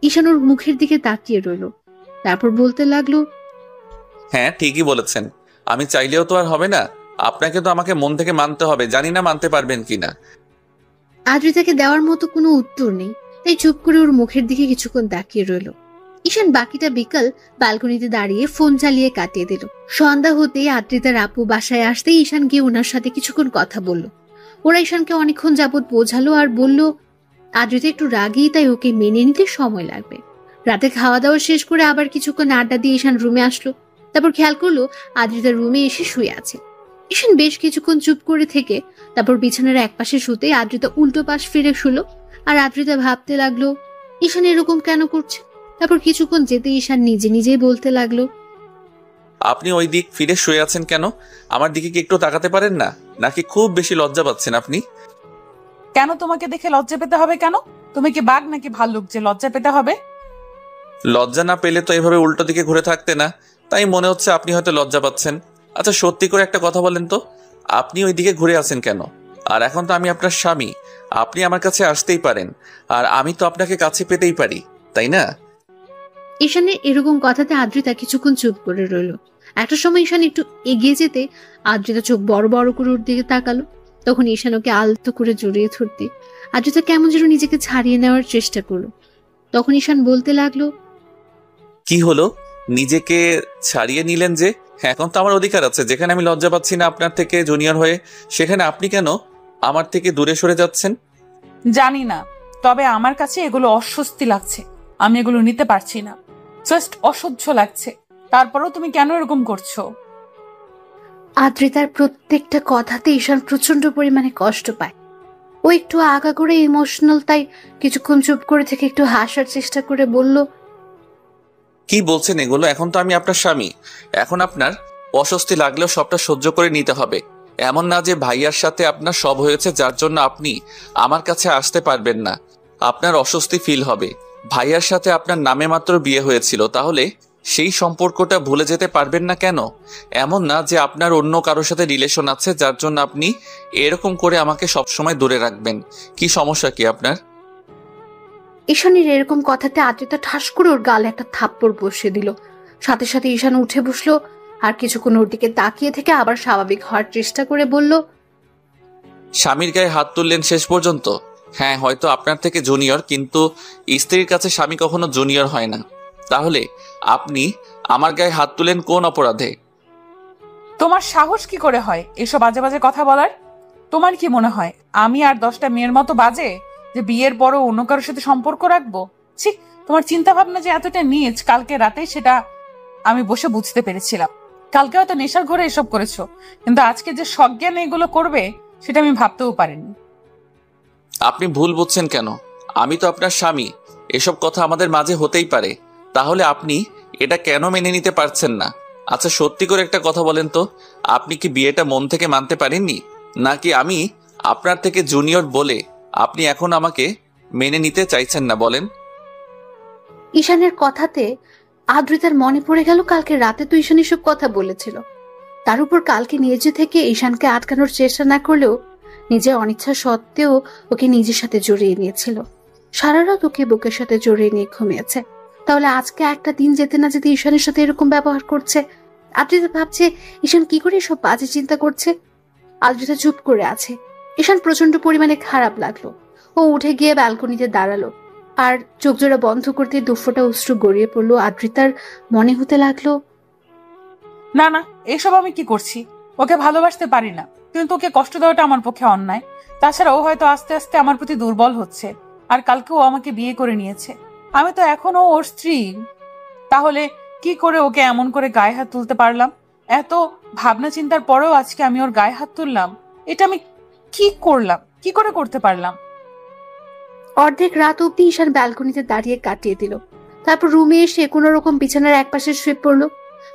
ঈশান ওর মুখের দিকে তাকিয়ে রইল। তারপর বলতে লাগলো, হ্যাঁ, ঠিকই বলেছেন। আমি চাইলেও তো আর হবে না, আপনাকে তো আমাকে মন থেকে মানতে হবে। জানি না মানতে পারবেন কিনা। আদ্রিতাকে দেওয়ার মতো কোনো উত্তর নেই, তাই চুপ করে ওর মুখের দিকে কিছুক্ষণ তাকিয়ে রইল। ঈশান বাকিটা বিকাল ব্যালকনিতে দাঁড়িয়ে ফোন চালিয়ে কাটিয়ে দিল। সন্ধ্যা হতে আদ্রিতার আপু বাসায় আসতে ঈশান গিয়ে ওনার সাথে কিছুক্ষণ কথা বলল। ওরা ঈশানকে অনেকক্ষণ যাবৎ বোঝালো আর বলল আদ্রিতা একটু রাগী, তাই ওকে মেনে নিতে সময় লাগবে। রাতে খাওয়া দাওয়া শেষ করে আবার কিছুক্ষণ আড্ডা দিয়ে ঈশান রুমে আসলো। তারপর খেয়াল করলো আদ্রিতা রুমে এসে শুয়ে আছে। ঈশান বেশ কিছুক্ষণ চুপ করে থেকে তারপর বিছানার একপাশে শুতে আদ্রিতা উল্টো পাশ ফিরে শুলো। আর আদ্রিতা ভাবতে লাগলো ঈশান এরকম কেন করছে। তারপর কিছুক্ষণ যেতে ঈশান নিজে নিজেই বলতে লাগলো, আপনি ওই দিক ফিরে শুয়ে আছেন কেন? আমার দিকে কি একটু তাকাতে পারেন না? নাকি খুব বেশি লজ্জা পাচ্ছেন আপনি? কেন তোমাকে দেখে লজ্জা পেতে হবে? কেন, তুমি কি বাঘ নাকি ভাল্লুক যে লজ্জা পেতে হবে? লজ্জা না পেলে তো এভাবে উল্টো দিকে ঘুরে থাকতে না, তাই মনে হচ্ছে আপনি হয়তো লজ্জা পাচ্ছেন। আচ্ছা, সত্যি করে একটা কথা বলেন তো, আপনি ওই দিকে ঘুরে আছেন কেন? আর এখন তো আমি আপনার স্বামী, আপনি আমার কাছে আসতেই পারেন, আর আমি তো আপনাকে কাছে পেতেই পারি, তাই না? ঈশানের এরকম কথাতে আদ্রিতা কিছুক্ষণ চুপ করে রইল। একটা সময় ঈশান একটু এগিয়ে যেতে আদ্রিতা চোখ বড় বড় করে ওর দিকে তাকালো। তখন ঈশান ওকে আলতো করে জড়িয়ে ধরতে আদ্রিতা কেমন যেন নিজেকে ছাড়িয়ে নেওয়ার চেষ্টা করলো। তখন ঈশান বলতে লাগলো, কি হলো, নিজেকে ছাড়িয়ে নিলেন যে? এখন তো আমার অধিকার আছে, যেখানে আমি লজ্জা পাচ্ছি না আপনার থেকে জুনিয়র হয়ে, সেখানে আপনি কেন আমার থেকে দূরে সরে যাচ্ছেন? জানি না, তবে আমার কাছে এগুলো অস্বস্তি লাগছে। আমি এগুলো নিতে পারছি না, জাস্ট অসহ্য লাগছে। তারপরেও তুমি কেন এরকম করছো? আদ্রিতার প্রত্যেকটা কথাতে ঈশান প্রচন্ড পরিমাণে কষ্ট পায়। ও ও একটু আগা করে ইমোশনাল, তাই কিছুক্ষণ চুপ করে থেকে একটু হাসার চেষ্টা করে বলল, কি বলছেন এগুলো? এখন তো আমি আপনার স্বামী। এখন আপনার অস্বস্তি লাগলেও সবটা সহ্য করে নিতে হবে। এমন না যে ভাইয়ার সাথে আপনার সব হয়েছে যার জন্য আপনি আমার কাছে আসতে পারবেন না। আপনার অস্বস্তি ফিল হবে। ভাইয়ার সাথে আপনার নামে মাত্র বিয়ে হয়েছিল, তাহলে সেই সম্পর্কটা ভুলে যেতে পারবেন না কেন? এমন না যে আপনার অন্য কারোর সাথে রিলেশন আছে যার জন্য আপনি এরকম করে আমাকে সবসময় দূরে রাখবেন। কি সমস্যা কি আপনার? ঈশানের এরকম কথাতে আদ্রিতা ঠাস করে ওর গালে একটা থাপ্পড় বসিয়ে দিল। সাথে সাথে ঈশান উঠে বসলো আর কিছুক্ষণ ওর দিকে তাকিয়ে থেকে আবার স্বাভাবিক হওয়ার চেষ্টা করে বলল, স্বামীর গায়ে হাত তুললেন শেষ পর্যন্ত? হ্যাঁ, হয়তো আপনার থেকে জুনিয়র, কিন্তু স্ত্রীর কাছে স্বামী কখনো জুনিয়র হয় না। তাহলে আপনি আমার গায়ে হাত তুলেন কোন অপরাধে? তোমার সাহস কি করে হয় এসব বাজে বাজে কথা বলার? তোমার কি মনে হয় আমি আর 10টা মেয়ের মতো বাজে যে বিয়ের পরও অন্য কারোর সাথে সম্পর্ক রাখবো? ছি, তোমার চিন্তা ভাবনা যে এতটা নিচ, কালকে রাতে সেটা আমি বসে বুঝতে পেরেছিলাম। কালকে হয়তো নেশার ঘরে এসব করেছো, কিন্তু আজকে যে সজ্ঞানে এগুলো করবে সেটা আমি ভাবতেও পারিনি। আপনি ভুল বুঝছেন কেন? আমি তো আপনার স্বামী। এসব কথা আমাদের মাঝে হতেই পারে, তাহলে আপনি এটা কেন মেনে নিতে পারছেন না? আচ্ছা, সত্যি করে একটা কথা বলেন তো, আপনি কি বিয়েটা মন থেকে মানতে পারেননি, নাকি আমি আপনার থেকে জুনিয়র বলে আপনি এখন আমাকে মেনে নিতে চাইছেন না? বলেন। ঈশানের কথাতে আদ্রিতার মনে পড়ে গেল কালকে রাতে তো ঈশান এসব কথা বলেছিল। তার উপর কালকে নিজে থেকে ঈশানকে আটকানোর চেষ্টা না করলেও নিজের অনিচ্ছা সত্ত্বেও ওকে নিজের সাথে জড়িয়ে নিয়েছিল। সারা রাত ওকে বুকের সাথে জড়িয়ে নিয়ে ঘুমিয়েছে। তাহলে আজকে একটা দিন যেতে না যেতে ঈশানের সাথে এরকম ব্যবহার করছে। আদ্রিতা ভাবছে ঈশান কি করে এসব বাজে চিন্তা করছে। আদ্রিতা চুপ করে আছে। ঈশান প্রচন্ড পরিমাণে খারাপ লাগলো। ও উঠে গিয়ে ব্যালকনিতে দাঁড়ালো আর চোখ জোড়া বন্ধ করতে দুফোঁটা অশ্রু গড়িয়ে পড়লো। আদ্রিতার মনে হতে লাগলো, না না, এসব আমি কি করছি? ওকে ভালোবাসতে পারি না, কিন্তু ওকে কষ্ট দেওয়াটা আমার পক্ষে অন্যায়। তাছাড়া ও হয়তো আস্তে আস্তে আমার প্রতি দুর্বল হচ্ছে, আর কালকে ও আমাকে বিয়ে করে নিয়েছে। আমি তো এখনো ওর স্ত্রী। তাহলে কি করে ওকে এমন করে গায়ে হাত তুলতে পারলাম? এত ভাবনা চিন্তার পরেও আজকে আমি ওর গায়ে হাত তুললাম। এটা আমি কি করলাম? কি করে করতে পারলাম? অর্ধেক রাত অব্দি ঈশান ব্যালকনিতে দাঁড়িয়ে কাটিয়ে দিল। তারপর রুমে এসে কোনো রকম বিছানার একপাশে শুয়ে পড়লো।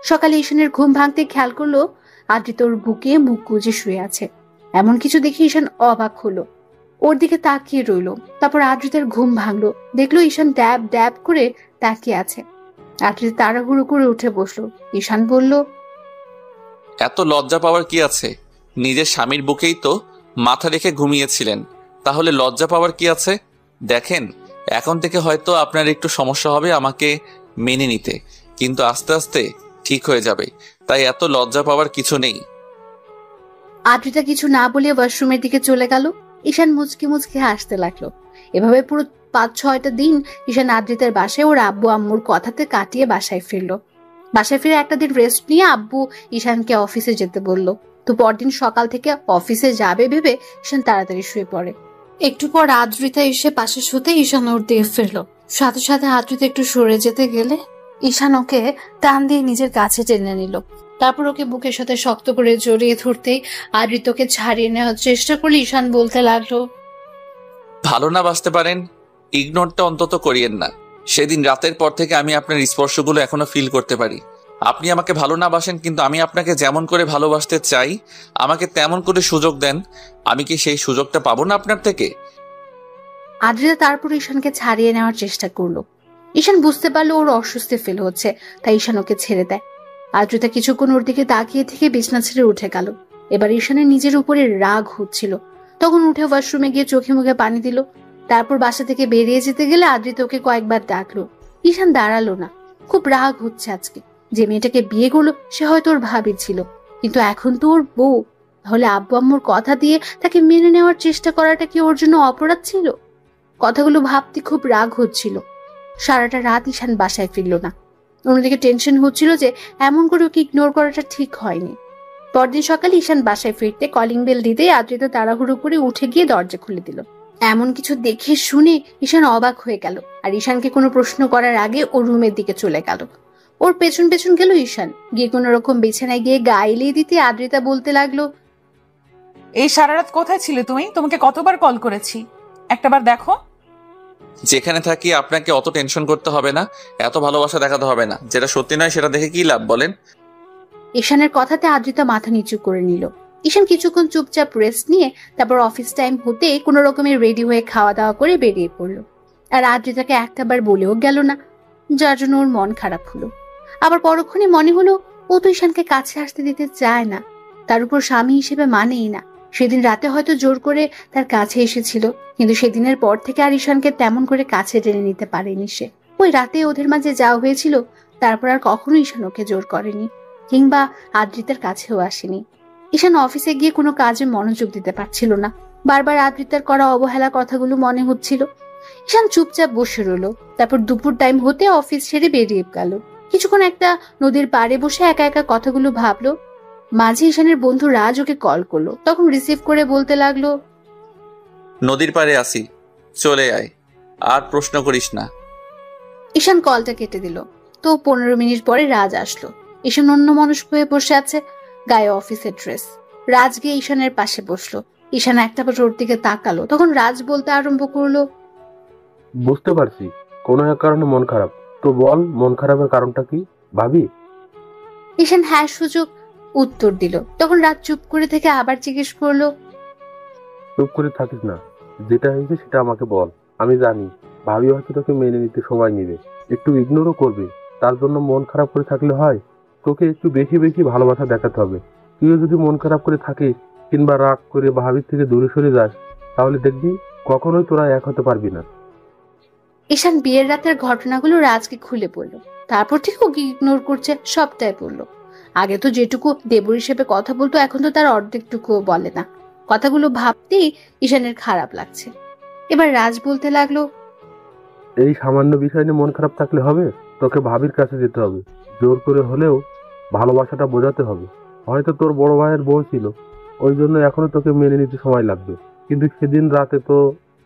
সকালে ঈশানের ঘুম ভাঙতে খেয়াল করলো আদ্রিতা ওর বুকে মুখ গুজে শুয়ে আছে। এমন কিছু দেখে ঈশান অবাক হলো, ওর দিকে তাকিয়ে রইলো। তারপর আদ্রিতার ঘুম ভাঙলো, দেখলো ঈশান ড্যাব ড্যাব করে তাকিয়ে আছে। আদ্রিতা তাড়াহুড়ো করে উঠে বসলো। ঈশান বলল, এত লজ্জা পাওয়ার কি আছে? নিজের স্বামীর বুকেই তো মাথা রেখে ঘুমিয়েছিলেন, তাহলে লজ্জা পাওয়ার কি আছে? দেখেন, এখন থেকে হয়তো আপনার একটু সমস্যা হবে আমাকে মেনে নিতে, কিন্তু আস্তে আস্তে ঠিক হয়ে যাবে, তাই এত লজ্জা পাওয়ার কিছু নেই। আদ্রিতা কিছু না বলে ওয়াশরুমের দিকে চলে গেল। ঈশান মুচকি মুচকি হাসতে লাগলো। এভাবে পুরো 5-6টা দিন ঈশান আদ্রিতার বাসায় ওর আব্বু আম্মুর কথাতে কাটিয়ে বাসায় ফিরলো। বাসায় ফিরে একটা দিন রেস্ট নিয়ে আব্বু ঈশানকে অফিসে যেতে বলল। তো পরদিন সকাল থেকে অফিসে যাবে ভেবে ঈশান তাড়াতাড়ি শুয়ে পড়ে। একটু পর আদ্রিতা এসে পাশে শুতে ঈশান ওর দিয়ে ফিরলো। সাথে সাথে আদ্রিতা একটু সরে যেতে গেলে ঈশান ওকে টান দিয়ে নিজের কাছে টেনে নিল। তারপর ওকে বুকের সাথে শক্ত করে জড়িয়ে ধরতেই আদ্রিতাকে ছাড়িয়ে নেওয়ার চেষ্টা করলে ঈশান বলতে লাগলো, ভালো না বাসতে পারেন, ইগনোরটা অন্তত করিয়েন না। সেদিন রাতের পর থেকে আমি আপনার স্পর্শগুলো এখনো ফিল করতে পারি। আপনি আমাকে ভালো না বাসেন, কিন্তু আমি আপনাকে যেমন করে ভালোবাসতে চাই আমাকে তেমন করে সুযোগ দেন। আমি কি সেই সুযোগটা পাবো না আপনার থেকে? আদ্রিতা তারপর ঈশানকে ছাড়িয়ে নেওয়ার চেষ্টা করলো। ঈশান বুঝতে পারলো ওর অস্বস্তি ফিল হচ্ছে, তাই ঈশান ওকে ছেড়ে দেয়। আদ্রিতা কিছুক্ষণ ওর দিকে তাকিয়ে থেকে বিছনা ছেড়ে উঠে গেল। এবার ঈশানের নিজের উপরে রাগ হচ্ছিল। তখন উঠে ওয়াশরুমে গিয়ে চোখে মুখে পানি দিল। তারপর বাসা থেকে বেরিয়ে যেতে গেলে আদ্রিতা ওকে কয়েকবার ডাকলো। ঈশান দাঁড়ালো না। খুব রাগ হচ্ছে আজকে। যে মেয়েটাকে বিয়ে করলো সে হয়তো ওর ভাবি ছিল, কিন্তু এখন তো ওর বউ। তাহলে আব্বু আম্মুর কথা দিয়ে তাকে মেনে নেওয়ার চেষ্টা করাটা কি ওর জন্য অপরাধ ছিল? কথাগুলো ভাবতে খুব রাগ হচ্ছিল। সারাটা রাত ঈশান বাসায় ফিরল না। অন্যদিকে টেনশন হচ্ছিল যে এমন করে ওকে ইগনোর করাটা ঠিক হয়নি। পরদিন সকালে ঈশান বাসায় ফিরতে কলিং বেল দিতেই আদ্রিতা তাড়াহুড়ো করে উঠে গিয়ে দরজা খুলে দিল। এমন কিছু দেখে শুনে ঈশান অবাক হয়ে গেল, আর ঈশানকে কোনো প্রশ্ন করার আগে ও রুমের দিকে চলে গেল। ওর পেছন পেছন গেল ঈশান। গিয়ে কোনো রকম বিছানায় গিয়ে গা এলিয়ে দিতে আদ্রিতা বলতে লাগলো, এই সারা রাত কোথায় ছিলে তুমি? তোমাকে কতবার কল করেছি, একটাবার দেখো। যেখানে থাকি আপনাকে অত টেনশন করতে হবে না, এত ভালোবাসা দেখাতে হবে না। যেটা সত্যি নয় সেটা দেখে কি লাভ বলেন? ঈশানের কথাতে আদ্রিতা মাথা নিচু করে নিল। ঈশান কিছুক্ষণ চুপচাপ রেস্ট নিয়ে তারপর অফিস টাইম হতে কোনো রকমের রেডি হয়ে খাওয়া দাওয়া করে বেরিয়ে পড়লো। আর আদ্রিতাকে একটাবার বলেও গেল না, যার জন্য ওর মন খারাপ হলো। আবার পরক্ষণে মনে হলো ও তো ঈশানকে কাছে আসতে দিতে চায় না, তার উপর স্বামী হিসেবে মানেই না। সেদিন রাতে হয়তো জোর করে তার কাছে এসেছিল, কিন্তু সেদিনের পর থেকে আর ঈশানকে তেমন করে কাছে টেনে নিতে পারেনি সে। ওই রাতে ওদের মাঝে যাওয়া হয়েছিল, তারপর আর কখনো ঈশান ওকে জোর করেনি, কিংবা আদ্রিতার কাছেও আসেনি। ঈশান অফিসে গিয়ে কোনো কাজে মনোযোগ দিতে পারছিল না, বারবার আদ্রিতার করা অবহেলা কথাগুলো মনে হচ্ছিল। ঈশান চুপচাপ বসে রইল। তারপর দুপুর টাইম হতে অফিস ছেড়ে বেরিয়ে গেল। কিছুক্ষণ একটা নদীর পাড়ে বসে একা একা কথাগুলো ভাবলো। মাঝে ঈশানের বন্ধু রাজ ওকে কল করলো, তখন রিসিভ করে বলতে লাগলো, নদীর পাড়ে আসি, চলে আয়, আর প্রশ্ন করিস না। ঈশান কলটা কেটে দিল। তো 15 মিনিট পরে রাজ আসলো। ঈশান অন্যমনস্ক হয়ে বসে আছে, গায়ে অফিসের ড্রেস। রাজ গিয়ে ঈশানের পাশে বসলো। ঈশান একটাবার ওর দিকে তাকালো, তখন রাজ বলতে আরম্ভ করলো, বুঝতে পারছি কোনো এক কারণে মন খারাপ, তো বল মন খারাপের কারণটা কি ভাবি? ঈশান হ্যাঁ সূচক উত্তর দিল। তখন রাজ চুপ করে থেকে আবার জিজ্ঞেস করলো, চুপ করে থাকিস না, যেটা হয়েছে সেটা আমাকে বল। আমি জানি ভাবি হয়তো তোকে মেনে নিতে সময় নেবে, একটু ইগনোরও করবে। তার জন্য মন খারাপ করে থাকলে হয়? তোকে একটু বেশি বেশি ভালোবাসা দেখাতে হবে। তুইও যদি মন খারাপ করে থাকিস কিংবা রাগ করে ভাবির থেকে দূরে সরে যাস, তাহলে দেখবি কখনোই তোরা এক হতে পারবি না। ঈশান বিয়ের রাতের ঘটনাগুলো রাজকে খুলে বলল। তারপর ঠিক ওকে ইগনোর করছে সবটাই বললো। আগে তো যেটুকু দেবর হিসেবে কথা বলতো, এখন তো তার অর্ধেকটুকুও বলে না। কথাগুলো ভাবতেই ঈশানের খারাপ লাগছে। এবার রাজ বলতে লাগলো, এই সামান্য বিষয় নিয়ে মন খারাপ থাকলে হবে? তোকে ভাবির কাছে যেতে হবে, জোর করে হলেও ভালোবাসাটা বোঝাতে হবে। হয়তো তোর বড় ভাইয়ের বউ ছিল, ওই জন্য এখনো তোকে মেনে নিতে সময় লাগবে, কিন্তু সেদিন রাতে তো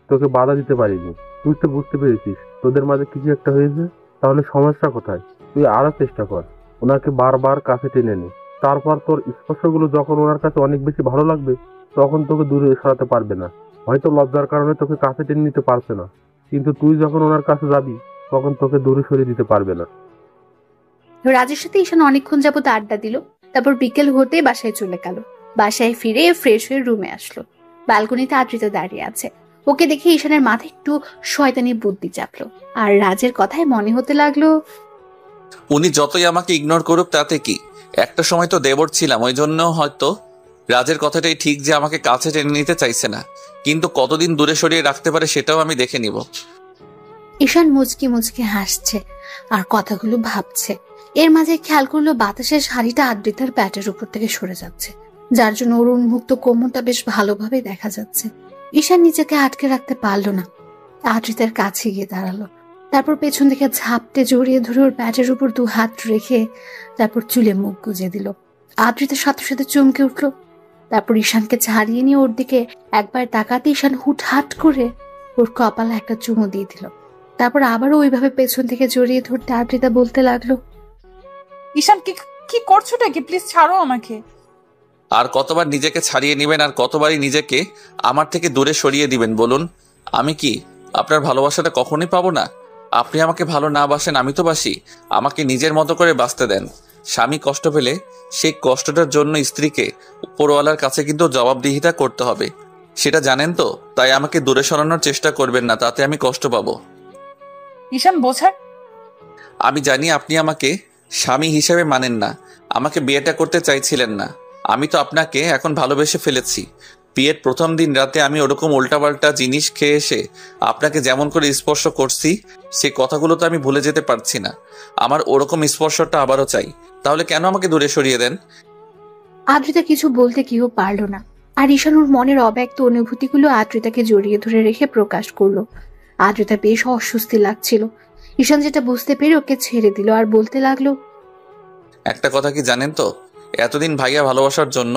তোকে বাধা দিতে পারিনি। তুই তো বুঝতে পেরেছিস তোদের মাঝে কিছু একটা হয়েছে, তাহলে সমস্যা কোথায়? তুই আরো চেষ্টা কর, ওনাকে বারবার কাছে টেনে নে। তারপর তোর স্পর্শগুলো যখন ওনার কাছে অনেক বেশি ভালো লাগবে, তখন তোকে দূরে সরাতে পারবে না। হয়তো লজ্জার কারণে তোকে কাছে টেনে নিতে পারছে না, কিন্তু তুই যখন ওনার কাছে যাবি তখন তোকে দূরে সরিয়ে দিতে পারবে না। রাজের সাথে ঈশান অনেকক্ষণ যাবত আড্ডা দিল। তারপর বিকেল হতে বাসায় চলে গেল। বাসায় ফিরে ফ্রেশ হয়ে রুমে আসলো। ব্যালকনিতে আদ্রিতা দাঁড়িয়ে আছে। ওকে দেখে ঈশানের মাথায় একটু শয়তানি বুদ্ধি চাপলো। আর রাজের কথায় মনে হতে লাগলো, উনি যতই আমাকে ইগনোর করুক তাতে কি, একটা সময় তো দেবর ছিলাম, ওই জন্য হয়তো রাজের কথাটাই ঠিক যে আমাকে কাছে টেনে নিতে চাইছে না, কিন্তু কতদিন দূরে সরিয়ে রাখতে পারে সেটাও আমি দেখে নিব। ঈশান মুচকি মুচকি হাসছে আর কথাগুলো ভাবছে। এর মাঝে খেয়াল করলো বাতাসের শাড়িটা আদ্রিতার প্যাটের উপর থেকে সরে যাচ্ছে, যার জন্য ওর উন্মুক্ত কোমরটা বেশ ভালোভাবে দেখা যাচ্ছে। ঈশান নিজেকে আটকে রাখতে পারলো না, আদ্রিতার কাছে গিয়ে দাঁড়ালো। তারপর পেছন থেকে ঝাপটে জড়িয়ে ধরে ওর প্যাটের উপর 2 হাত রেখে তারপর চুলে মুখ গুজে দিল। আদ্রিতার সাথে সাথে চমকে উঠলো। তারপর ঈশানকে ছাড়িয়ে নিয়ে ওর দিকে একবার তাকাতে ঈশান হুটহাট করে ওর কপালে একটা চুমু দিয়ে দিল। তারপর আবারও ওইভাবে পেছন থেকে জড়িয়ে ধরতে আদ্রিতা বলতে লাগলো, ঈশান কি করছোটা কি? প্লিজ ছাড়ো আমাকে। আর কতবার নিজেকে ছাড়িয়ে নেবেন, আর কতবারই নিজেকে আমার থেকে দূরে সরিয়ে দিবেন বলুন? আমি কি আপনার ভালোবাসাটা কখনোই পাবো না? আপনি আমাকে ভালো না বাসেন, আমি তো বাসি। আমাকে নিজের মতো করে বাঁচতে দেন। স্বামী কষ্ট পেলে সেই কষ্টটার জন্য স্ত্রীকে উপরওয়ালার কাছে কিন্তু জবাবদিহিতা করতে হবে, সেটা জানেন তো? তাই আমাকে দূরে সরানোর চেষ্টা করবেন না, তাতে আমি কষ্ট পাবো। ঈশান বোঝার। আমি জানি আপনি আমাকে স্বামী হিসেবে মানেন না, আমাকে বিয়েটা করতে চাইছিলেন না। আমি তো আপনাকে এখন ভালোবেসে ফেলেছি। বিয়ের প্রথম দিন রাতে আমি ওরকম উল্টাপাল্টা জিনিস খেয়ে এসে আপনাকে যেমন করে স্পর্শ করছি, সেই কথাগুলো তো আমি ভুলে যেতে পারছি না। আমার ওরকম স্পর্শটা আবারও চাই। তাহলে কেন আমাকে দূরে সরিয়ে দেন? আদ্রিতা কিছু বলতে কেউ পারলো না। আর ঈশান ওর মনের অব্যক্ত অনুভূতিগুলো আদ্রিতাকে জড়িয়ে ধরে রেখে প্রকাশ করলো। আদ্রিতা বেশ অস্বস্তি লাগছিল। ঈশান যেটা বুঝতে পেরে ওকে ছেড়ে দিল আর বলতে লাগলো, একটা কথা কি জানেন তো? এতদিন ভাইয়া ভালোবাসার জন্য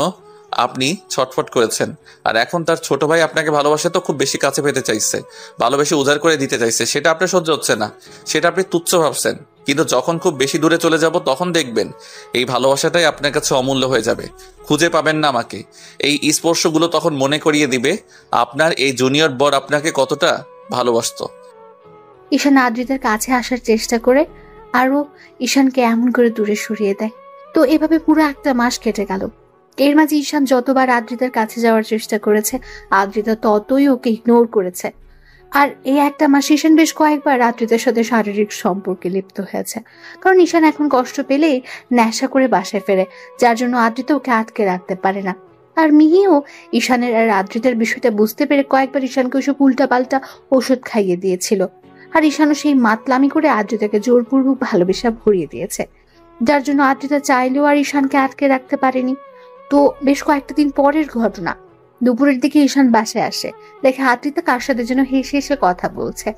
আপনি ছটফট করেছেন, আর এখন তার ছোট ভাই আপনাকে ভালোবাসে তো খুব বেশি কাছে পেতে চাইছে, ভালোবেসে উজাড় করে দিতে চাইছে, সেটা আপনার সহ্য হচ্ছে না, সেটা আপনি তুচ্ছ ভাবছেন। কিন্তু যখন খুব বেশি দূরে চলে যাব তখন দেখবেন এই ভালোবাসাটাই আপনার কাছে অমূল্য হয়ে যাবে। খুঁজে পাবেন না আমাকে। এই স্পর্শগুলো তখন মনে করিয়ে দিবে আপনার এই জুনিয়র বর আপনাকে কতটা ভালোবাসতো। ঈশান আদ্রিতার কাছে আসার চেষ্টা করে আরো ঈশানকে এমন করে দূরে সরিয়ে দেয়। তো এভাবে পুরো একটা মাস কেটে গেল। এর মাঝে ঈশান যতবার আদ্রিতার কাছে যাওয়ার চেষ্টা করেছে, আদ্রিতা ততই ওকে ইগনোর করেছে। আর এই একটা মাস ঈশান বেশ কয়েকবার আদ্রিতার সাথে শারীরিক সম্পর্কে লিপ্ত হয়েছে, কারণ ঈশান এখন কষ্ট পেলেই নেশা করে বাসায় ফেরে, যার জন্য আদ্রিতা ওকে আটকে রাখতে পারে না। আর মিহিও ঈশানের আর আদ্রিতার বিষয়টা বুঝতে পেরে কয়েকবার ঈশানকে ওইসব উল্টাপাল্টা ওষুধ খাইয়ে দিয়েছিল। আর ঈশানও সেই মাতলামি করে আদ্রিতাকে জোরপূর্বক ভালোবাসা ভরিয়ে দিয়েছে, যার জন্য আদ্রিতা চাইলেও আর ঈশানকে আটকে রাখতে পারেনি। তো বেশ কয়েকটা দিন পরের ঘটনা, দুপুরের দিকে ঈশান বাসায় আসে, দেখে আদ্রিতা কার সাথে যেন হেসে হেসে কথা বলছে।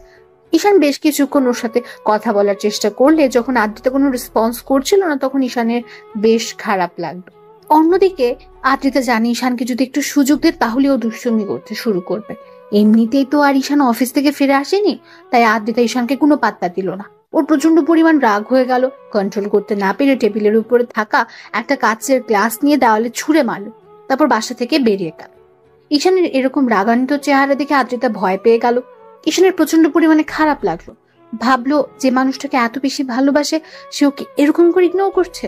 ঈশান বেশ কিছুক্ষণ ওর সাথে কথা বলার চেষ্টা করলে যখন আদ্রিতা কোনো রেসপন্স করছিল না, তখন ঈশানের বেশ খারাপ লাগলো। অন্যদিকে আদ্রিতা জানে ঈশানকে যদি একটু সুযোগ দেয় তাহলে ও দুষ্টুমি করতে শুরু করবে। এমনিতেই তো আর ঈশান অফিস থেকে ফিরে আসেনি, তাই আদ্রিতা ঈশানকে কোনো পাত্তা দিল না। ওর প্রচন্ড পরিমাণ রাগ হয়ে গেল, কন্ট্রোল করতে না পেরে টেবিলের উপরে থাকা একটা কাচের গ্লাস নিয়ে দেওয়ালে ছুঁড়ে মারল, তারপর বাসা থেকে বেরিয়ে গেল। ঈশানের এরকম রাগান্বিত চেহারা দেখে আদ্রিতা ভয় পেয়ে গেল। ঈশানের প্রচন্ড পরিমাণে খারাপ লাগলো, ভাবলো যে মানুষটাকে এত বেশি ভালোবাসে সে ওকে এরকম করে ইগনোর করছে।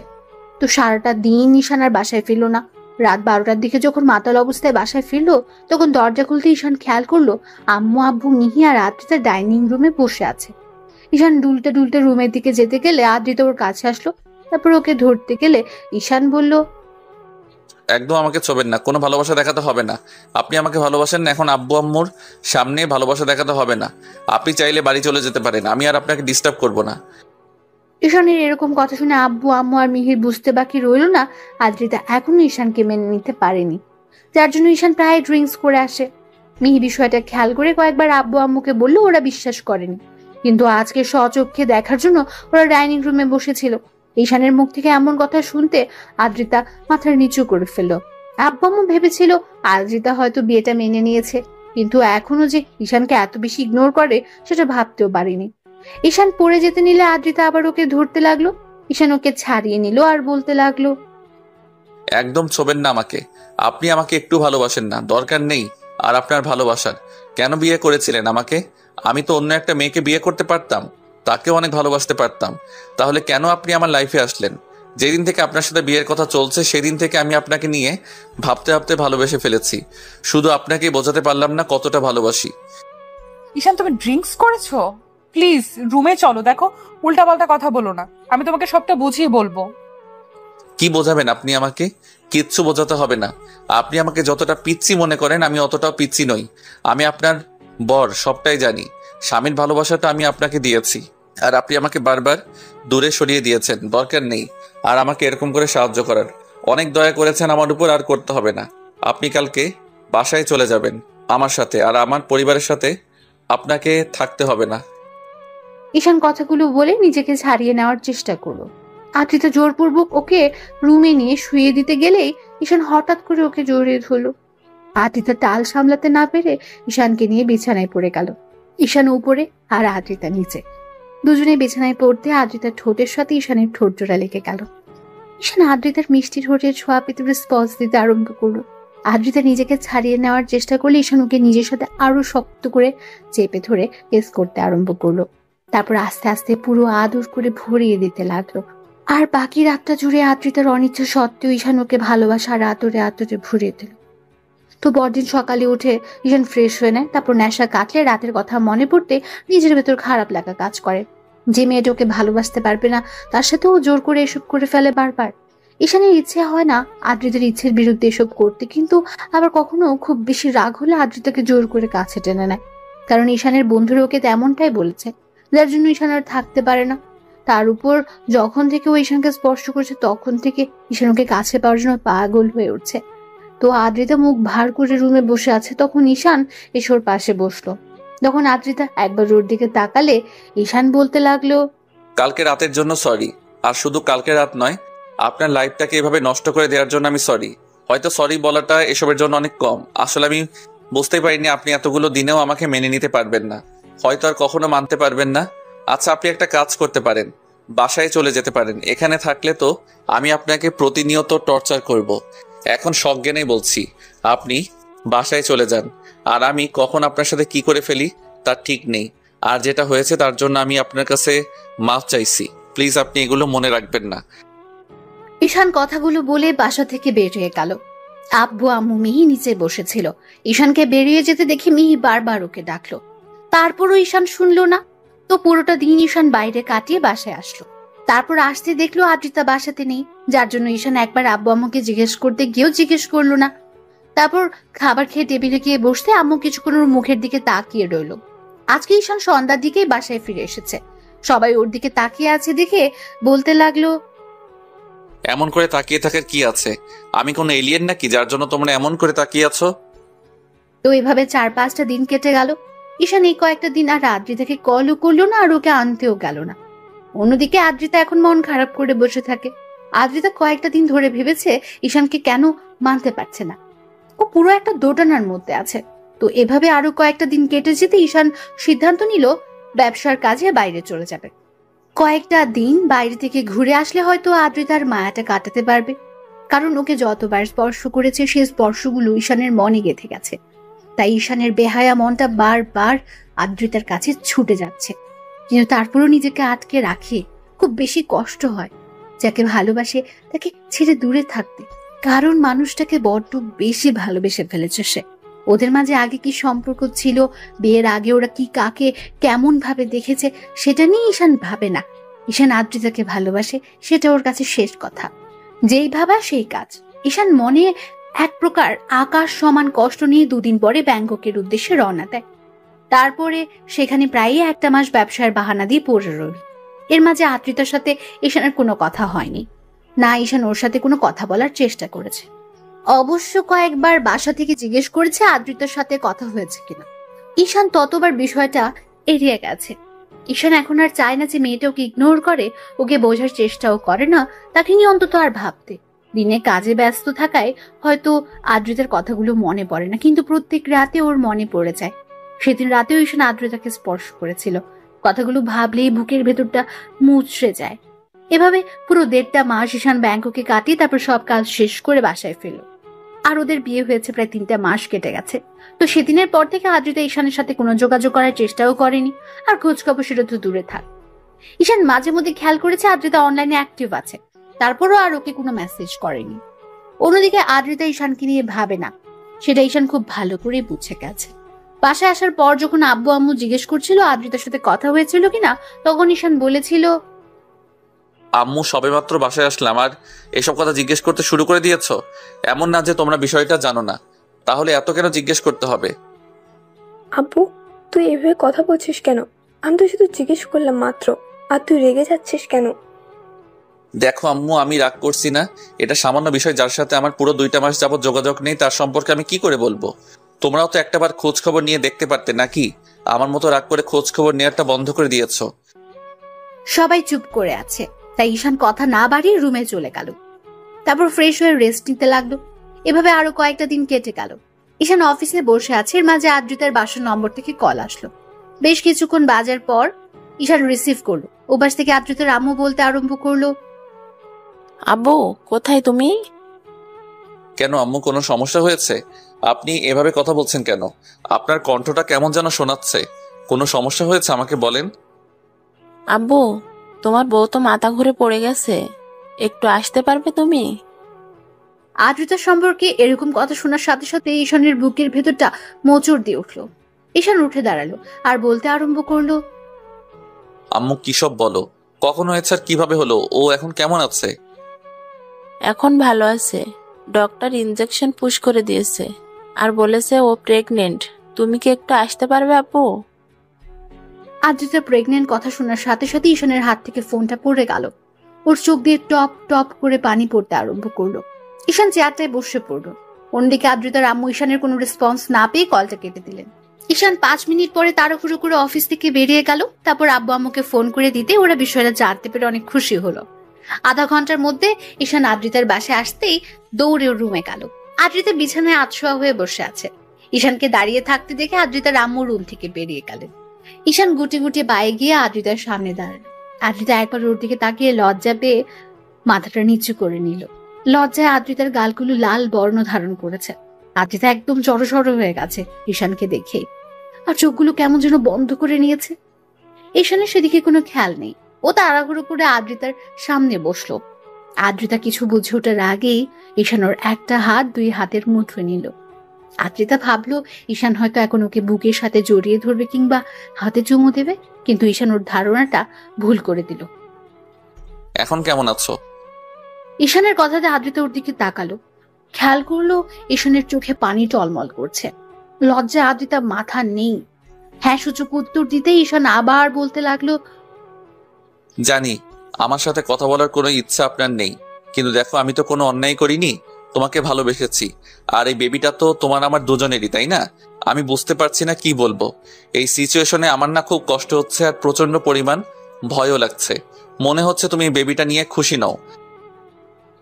তো সারাটা দিন ঈশান আর বাসায় ফিরলো না। রাত 12টার দিকে যখন মাতাল অবস্থায় বাসায় ফিরলো, তখন দরজা খুলতে ঈশান খেয়াল করলো আম্মু, আব্বু, মিহি আর আদ্রিতা ডাইনিং রুমে বসে আছে। ঈশান দুলতে দুলতে রুমের দিকে যেতে গেলে আদ্রিতা ওর কাছে আসলো, তারপর ওকে ধরতে গেলে ঈশান বলল, একদম আমাকে ছোবেন না, কোনো ভালোবাসা দেখাতে হবে না। আপনি আমাকে ভালোবাসেন না, এখন আব্বু আম্মুর সামনে ভালোবাসা দেখাতে হবে না। আপনি চাইলে বাড়ি চলে যেতে পারেন, আমি আর আপনাকে ডিস্টার্ব করব না। ঈশানের এরকম কথা শুনে আব্বু, আম্মু আর মিহির বুঝতে বাকি রইল না আদ্রিতা এখনো ঈশানকে মেনে নিতে পারেনি, যার জন্য ঈশান প্রায় ড্রিঙ্কস করে আসে। মিহি বিষয়টা খেয়াল করে কয়েকবার আব্বু আম্মুকে বললো, ওরা বিশ্বাস করেনি। কিন্তু আজকে স্বচক্ষে দেখার জন্য ওরা ডাইনিং রুমে বসেছিল। ঈশানের মুখ থেকে এমন কথা শুনতে আদ্রিতা মাথার নিচু করে ফেললো। আব্বু আম্মু ভেবেছিল আদ্রিতা হয়তো বিয়েটা মেনে নিয়েছে, কিন্তু এখনো যে ঈশানকে এত বেশি ইগনোর করে সেটা ভাবতেও পারিনি। ঈশান পড়ে যেতে নিলে আদ্রিতা আবার ওকে ধরতে লাগলো। ঈশান ওকে ছাড়িয়ে নিল আর বলতে লাগলো, একদম ছোবেন না আমাকে। আপনি আমাকে একটু ভালোবাসেন না, দরকার নেই আর আপনার ভালোবাসার। কেন বিয়ে করেছিলেন আমাকে? আমি তো অন্য একটা মেয়েকে বিয়ে করতে পারতাম, তাকেও অনেক ভালোবাসতে পারতাম। তাহলে কেন আপনি আমার লাইফে আসলেন? যেদিন থেকে আপনার সাথে বিয়ের কথা চলছে সেদিন থেকে আমি আপনাকে নিয়ে ভাবতে ভাবতে ভালোবেসে ফেলেছি। শুধু আপনাকেই বোঝাতে পারলাম না কতটা ভালোবাসি। ঈশান, তুমি ড্রিঙ্কস করেছো? প্লিজ রুমে চলো, দেখো উল্টাপাল্টা কথা বলো না, আমি তোমাকে সবটা বুঝিয়ে বলবো। কি বোঝাবেন আপনি আমাকে? কিচ্ছু বোঝাতে হবে না। আপনি আমাকে যতটা পিচ্ছি মনে করেন আমি অতটাও পিচ্ছি নই। আমি আপনার বর, সবটাই জানি। স্বামীর ভালোবাসাটা আমি আপনাকে দিয়েছি, আর আপনি আমাকে বারবার দূরে সরিয়ে দিয়েছেন। দরকার নেই আর আমাকে এরকম করে সাহায্য করার। অনেক দয়া করেছেন আমার উপর, আর করতে হবে না। আপনি কালকে বাসায় চলে যাবেন আমার সাথে, আর আমার পরিবারের সাথে আপনাকে থাকতে হবে না। ঈশান কথাগুলো বলে নিজেকে ছাড়িয়ে নেওয়ার চেষ্টা করলো। আদ্রিতা জোরপূর্বক ওকে রুমে নিয়ে শুয়ে দিতে গেলেই ঈশান হঠাৎ করে ওকে জড়িয়ে ধরলো। আদ্রিতা টাল সামলাতে না পেরে ঈশানকে নিয়ে বিছানায় পড়ে গেল। ঈশান উপরে আর আদ্রিতা নিচে। দুজনে বিছানায় পড়তে আদ্রিতার ঠোঁটের সাথে ঈশানের ঠোঁট জোড়া লেগে গেল। ঈশান আদ্রিতার মিষ্টি ঠোঁটের ছোঁয়া পেতে রেসপন্স দিতে আরম্ভ করলো। আদ্রিতা নিজেকে ছাড়িয়ে নেওয়ার চেষ্টা করলে ঈশান ওকে নিজের সাথে আরো শক্ত করে চেপে ধরে কেস করতে আরম্ভ করলো। তারপর আস্তে আস্তে পুরো আদর করে ভরিয়ে দিতে লাগলো। আর বাকি রাতটা জুড়ে আদ্রিতার অনিচ্ছা সত্ত্বেও ঈশান ওকে ভালোবাসা আর আদরে আদরে ভরিয়ে দিল। তো পরদিন সকালে উঠে ঈশান ফ্রেশ হয়ে নেয়, তারপর নেশা কাটলে রাতের কথা মনে পড়তে নিজের ভেতর খারাপ লাগা কাজ করে। যে মেয়েটা ওকে ভালোবাসতে পারবে না তার সাথে ও জোর করে এসব করে ফেলে বারবার। ঈশানের ইচ্ছে হয় না আদ্রিতার ইচ্ছের বিরুদ্ধে এসব করতে, কিন্তু আবার কখনো খুব বেশি রাগ হলে আদ্রিতাকে জোর করে কাছে টেনে নেয়, কারণ ঈশানের বন্ধুরা ওকে তেমনটাই বলেছে, যার জন্য ঈশান আর থাকতে পারে না। তার উপর যখন থেকে ও ঈশানকে স্পর্শ করছে তখন থেকে ঈশান ওকে কাছে পাওয়ার জন্য পাগল হয়ে উঠছে। তো আদ্রিতা মুখ ভার করে রুমে বসে আছে, তখন ঈশান এসে ওর পাশে বসলো। তখন আদ্রিতা একবার ওর দিকে তাকালে ঈশান বলতে লাগলো, কালকে রাতের জন্য সরি। আর শুধু কালকে রাত নয়, আপনার লাইফটাকে এভাবে নষ্ট করে দেওয়ার জন্য আমি সরি। হয়তো সরি বলাটা এসবের জন্য অনেক কম। আসলে আমি বুঝতেই পারিনি আপনি এতগুলো দিনেও আমাকে মেনে নিতে পারবেন না, হয়তো আর কখনো মানতে পারবেন না। আচ্ছা, আপনি একটা কাজ করতে পারেন, বাসায় চলে যেতে পারেন। এখানে থাকলে তো আমি আপনাকে প্রতিনিয়ত টর্চার করব। এখন সজ্ঞানেই বলছি, আপনি বাসায় চলে যান। আর আমি কখন আপনার সাথে কি করে ফেলি তার ঠিক নেই। আর যেটা হয়েছে তার জন্য আমি আপনার কাছে মাফ চাইছি। প্লিজ আপনি এগুলো মনে রাখবেন না। ঈশান কথাগুলো বলে বাসা থেকে বেরিয়ে গেল। আব্বু আম্মু মিহি নিচে বসেছিল। ঈশানকে বেরিয়ে যেতে দেখে মিহি বারবার ওকে ডাকলো, তারপরও ঈশান শুনলো না। তো পুরোটা দিন ঈশান বাইরে কাটিয়ে বাসায় আসলো। তারপর আসতে দেখলো আদ্রিতা বাসাতে নেই, যার জন্য ঈশান একবার আব্বু আম্মুকে জিজ্ঞেস করতে গিয়েও জিজ্ঞেস করলো না। তারপর খাবার খেয়ে টেবিলে গিয়ে বসতে আম্মু কিছুক্ষণ ওর মুখের দিকে তাকিয়ে রইলো। আজকে ঈশান সন্ধ্যার দিকেই বাসায় ফিরে এসেছে। সবাই ওর দিকে তাকিয়ে আছে দেখে বলতে লাগলো, এমন করে তাকিয়ে থাকার কি আছে? আমি কোনো এলিয়েন নাকি যার জন্য তোমরা এমন করে তাকিয়ে আছো? তো এভাবে 4-5টা দিন কেটে গেল। ঈশান এই কয়েকটা দিন আর আদ্রিতাকে কলও করলো না আর ওকে আনতেও গেল না। অন্যদিকে আদ্রিতা এখন মন খারাপ করে বসে থাকে। আদ্রিতা কয়েকটা দিন ধরে ভেবেছে ঈশানকে কেন মানতে পারছে না। ও পুরো একটা দোটানার মধ্যে আছে। তো এভাবে আরো কয়েকটা দিন কেটে যেতে ঈশান সিদ্ধান্ত নিল ব্যবসার কাজে বাইরে চলে যাবে। কয়েকটা দিন বাইরে থেকে ঘুরে আসলে হয়তো আদ্রিতার মায়াটা কাটাতে পারবে। কারণ ওকে যতবার স্পর্শ করেছে সেই স্পর্শগুলো ঈশানের মনে গেঁথে গেছে। তাই ঈশানের বেহায়া মনটা বারবার আদ্রিতার কাছে ছুটে যাচ্ছে। কিন্তু তারপরও নিজেকে আটকে রাখে। খুব বেশি কষ্ট হয় যাকে ভালোবাসে তাকে ছেড়ে দূরে থাকতে। কারণ মানুষটাকে বড্ড বেশি ভালোবেসে ফেলেছে সে। ওদের মাঝে আগে কি সম্পর্ক ছিল, বিয়ের আগে ওরা কি কাকে কেমন ভাবে দেখেছে সেটা নিয়ে ঈশান ভাবে না। ঈশান আদ্রিতাকে ভালোবাসে, সেটা ওর কাছে শেষ কথা। যেই ভাবা সেই কাজ। ঈশান মনে এক প্রকার আকাশ সমান কষ্ট নিয়ে 2 দিন পরে ব্যাংককের উদ্দেশ্যে রওনা দেয়। তারপরে সেখানে প্রায় 1 মাস ব্যবসার বাহানা দিয়ে পড়ে রইল। এর মাঝে আদ্রিতার সাথে ঈশানের কোনো কথা হয়নি, না ঈশান ওর সাথে কোনো কথা বলার চেষ্টা করেছে। অবশ্য কয়েকবার বাসা থেকে জিজ্ঞেস করেছে আদ্রিতার সাথে কথা হয়েছে কিনা। ঈশান ততবার বিষয়টা এড়িয়ে গেছে। ঈশান এখন আর চায় না যে মেয়েটা ওকে ইগনোর করে, ওকে বোঝার চেষ্টাও করে না, তাকে নিয়ে অন্তত আর ভাবতে। দিনে কাজে ব্যস্ত থাকায় হয়তো আদ্রিতার কথাগুলো মনে পড়ে না, কিন্তু প্রত্যেক রাতে ওর মনে পড়ে যায়। সেদিন রাতেও ঈশান আদ্রিতাকে স্পর্শ করেছিল। কথাগুলো ভাবলেই বুকের ভেতরটা মুচড়ে যায়। এভাবে পুরো 1.5 মাস ঈশান ব্যাংককে কাটিয়ে তারপর সব কাজ শেষ করে বাসায় ফিরল। আর ওদের বিয়ে হয়েছে প্রায় 3টা মাস কেটে গেছে। তো সেদিনের পর থেকে আদ্রিতা ঈশানের সাথে কোনো যোগাযোগ করার চেষ্টাও করেনি, আর খোঁজ খবর সেটা তো দূরে থাক। ঈশান মাঝে মধ্যে খেয়াল করেছে আদ্রিতা অনলাইনে অ্যাক্টিভ আছে, তারপরও আর ওকে কোনো মেসেজ করেনি। অন্যদিকে আদ্রিতা ঈশানকে নিয়ে ভাবে না, সেটা ঈশান খুব ভালো করে বুঝে গেছে। বাসায় আসার পর যখন আব্বু আম্মু জিজ্ঞেস করছিল আদ্রিতার সাথে কথা হয়েছিল কিনা, তখন ঈশান বলেছিল, আম্মু সবেমাত্র বাসায় আসলাম আর এসব কথা জিজ্ঞেস করতে শুরু করে দিয়েছো? এমন না যে তোমরা বিষয়টা জানো না, তাহলে এত কেন জিজ্ঞেস করতে হবে? আব্বু, তুই এভাবে কথা বলছিস কেন? আমি তো শুধু জিজ্ঞেস করলাম মাত্র, আর তুই রেগে যাচ্ছিস কেন? দেখো আম্মু, আমি রাগ করছি না। এটা সামান্য বিষয়, যার সাথে আমার পুরো 2টা মাস যাবত যোগাযোগ নেই, তার সম্পর্কে আমি কি করে বলবো? তোমরাও তো একটাবার খোঁজ খবর নিয়ে দেখতে পারতে নাকি? আমার মতো রাগ করে খোঁজ খবর নেওয়াটা বন্ধ করে দিয়েছো। সবাই চুপ করে আছে, তাই ঈশান কথা না বাড়িয়ে রুমে চলে গেল। তারপর ফ্রেশ হয়ে রেস্ট নিতে লাগলো। এভাবে আরো কয়েকটা দিন কেটে গেল। ঈশান অফিসে বসে আছে, এর মাঝে আদ্রিতার বাসার নম্বর থেকে কল আসলো। বেশ কিছুক্ষণ বাজার পর ঈশান রিসিভ করলো। ওপাশ থেকে আদ্রিতার আম্মু বলতে আরম্ভ করলো, আব্বু কোথায় তুমি? কেন আম্মু, কোনো সমস্যা হয়েছে? আপনি এভাবে কথা বলছেন কেন? আপনার কণ্ঠটা কেমন যেন শোনাচ্ছে। কোনো সমস্যা হয়েছে আমাকে বলেন। আব্বু, তোমার বউ তো মাথা ঘুরে পড়ে গেছে, একটু আসতে পারবে তুমি? আদ্রিতার সম্পর্কে এরকম কথা শোনার সাথে সাথে ঈশানের বুকের ভেতরটা মোচড় দিয়ে উঠলো। ঈশান উঠে দাঁড়ালো আর বলতে আরম্ভ করলো, আম্মু কি সব বলো? কখন হয়েছে আর কিভাবে হলো? ও এখন কেমন আছে? এখন ভালো আছে। ডক্টর ইনজেকশন পুশ করে দিয়েছে আর বলেছে ও প্রেগনেন্ট। তুমি কি একটু আসতে পারবে আব্বু? আদ্রিতা প্রেগনেন্ট কথা শোনার সাথে সাথে ঈশানের হাত থেকে ফোনটা পড়ে গেল। ওর চোখ দিয়ে টপ টপ করে পানি পড়তে আরম্ভ করলো। ঈশান চেয়ারটায় বসে পড়লো। অন্যদিকে আদ্রিতার আম্মু ঈশানের কোনো রেসপন্স না পেয়ে কলটা কেটে দিলেন। ঈশান 5 মিনিট পরে তাড়াহুড়ো করে অফিস থেকে বেরিয়ে গেল। তারপর আব্বু আম্মুকে ফোন করে দিতে ওরা বিষয়টা জানতে পেরে অনেক খুশি হলো। আধা ঘন্টার মধ্যে ঈশান আদ্রিতার বাসায় আসতেই দৌড়ে ওর রুমে গেল। আদ্রিতা বিছানায় আতশোয়া হয়ে বসে আছে। ঈশানকে দাঁড়িয়ে থাকতে দেখে আদ্রিতার আম্মু রুম থেকে বেরিয়ে গেলেন। ঈশান গুটি গুটি বায়ে গিয়ে আদ্রিতার সামনে দাঁড়ালো। আদ্রিতা একবার ওর দিকে তাকিয়ে লজ্জা পেয়ে মাথাটা নিচু করে নিল। লজ্জায় আদ্রিতার গালগুলো লাল বর্ণ ধারণ করেছে। আদ্রিতা একদম জড়সড় হয়ে গেছে ঈশানকে দেখে, আর চোখগুলো কেমন যেন বন্ধ করে নিয়েছে। ঈশানের সেদিকে কোনো খেয়াল নেই। ও তাড়াহুড়ো করে আদ্রিতার সামনে বসলো। আদ্রিতা কিছু বুঝে ওঠার আগেই ঈশান ওর একটা হাত দুই হাতের মুঠোয় নিল। আদ্রিতা ভাবলো ঈশান হয়তো এখন ওকে বুকের সাথে জড়িয়ে ধরবে কিংবা হাতে চুমু দেবে, কিন্তু ঈশান ওর ধারণাটা ভুল করে দিল। এখন কেমন আছো? ঈশানের কথাতে আদ্রিতা ওর দিকে তাকালো, খেয়াল করলো ঈশানের চোখে পানি টলমল করছে। লজ্জায় আদ্রিতা মাথা নেই হ্যাঁ সূচক উত্তর দিতে ঈশান আবার বলতে লাগলো, জানি আমার সাথে কথা বলার কোনো ইচ্ছা আপনার নেই, কিন্তু দেখো আমি তো কোনো অন্যায় করিনি, তোমাকে ভালোবেসেছি। আর এই বেবিটা তো তোমার আমার দুজনেরই, তাই না? আমি বুঝতে পারছি না কি বলবো। এই সিচুয়েশনে আমার না খুব কষ্ট হচ্ছে আর প্রচন্ড পরিমাণ ভয়ও লাগছে। মনে হচ্ছে তুমি এই বেবিটা নিয়ে খুশি নও।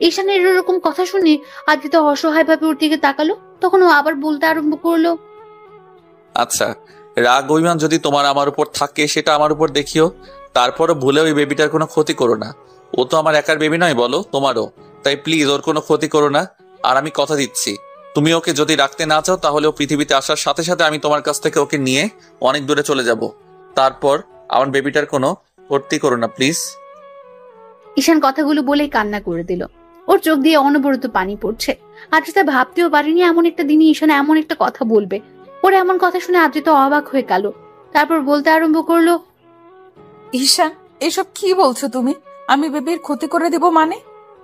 ঈশানের এরকম কথা শুনে আদ্রিতা অসহায় ভাবে ওর দিকে তাকালো। তখন ও আবার বলতে আরম্ভ করলো, আচ্ছা, রাগ অভিমান যদি তোমার আমার উপর থাকে সেটা আমার উপর দেখিও, তারপরও ভুলেও এই বেবিটার কোনো ক্ষতি করো না। ও তো আমার একার বেবি নয়, বলো, তোমারও। তাই প্লিজ ওর কোনো ক্ষতি করো না। আর আমি কথা দিচ্ছি, তুমি ওকে যদি রাখতে না চাও তাহলে ও পৃথিবীতে আসার সাথে সাথে আমি তোমার কাছ থেকে ওকে নিয়ে অনেক দূরে চলে যাব। তারপর আমার বেবিটার কোনো ক্ষতি করো না প্লিজ। ঈশান কথাগুলো বলেই কান্না করে দিল। ওর চোখ দিয়ে অনবরত পানি পড়ছে। আদ্রিতা ভাবতেও পারেনি এমন একটা দিনে ঈশান এমন একটা কথা বলবে। ওর এমন কথা শুনে আদ্রিতা অবাক হয়ে গেল। তারপর বলতে আরম্ভ করলো, ঈশান, এসব কি বলছো তুমি? আমি বেবির ক্ষতি করে দেব মানে?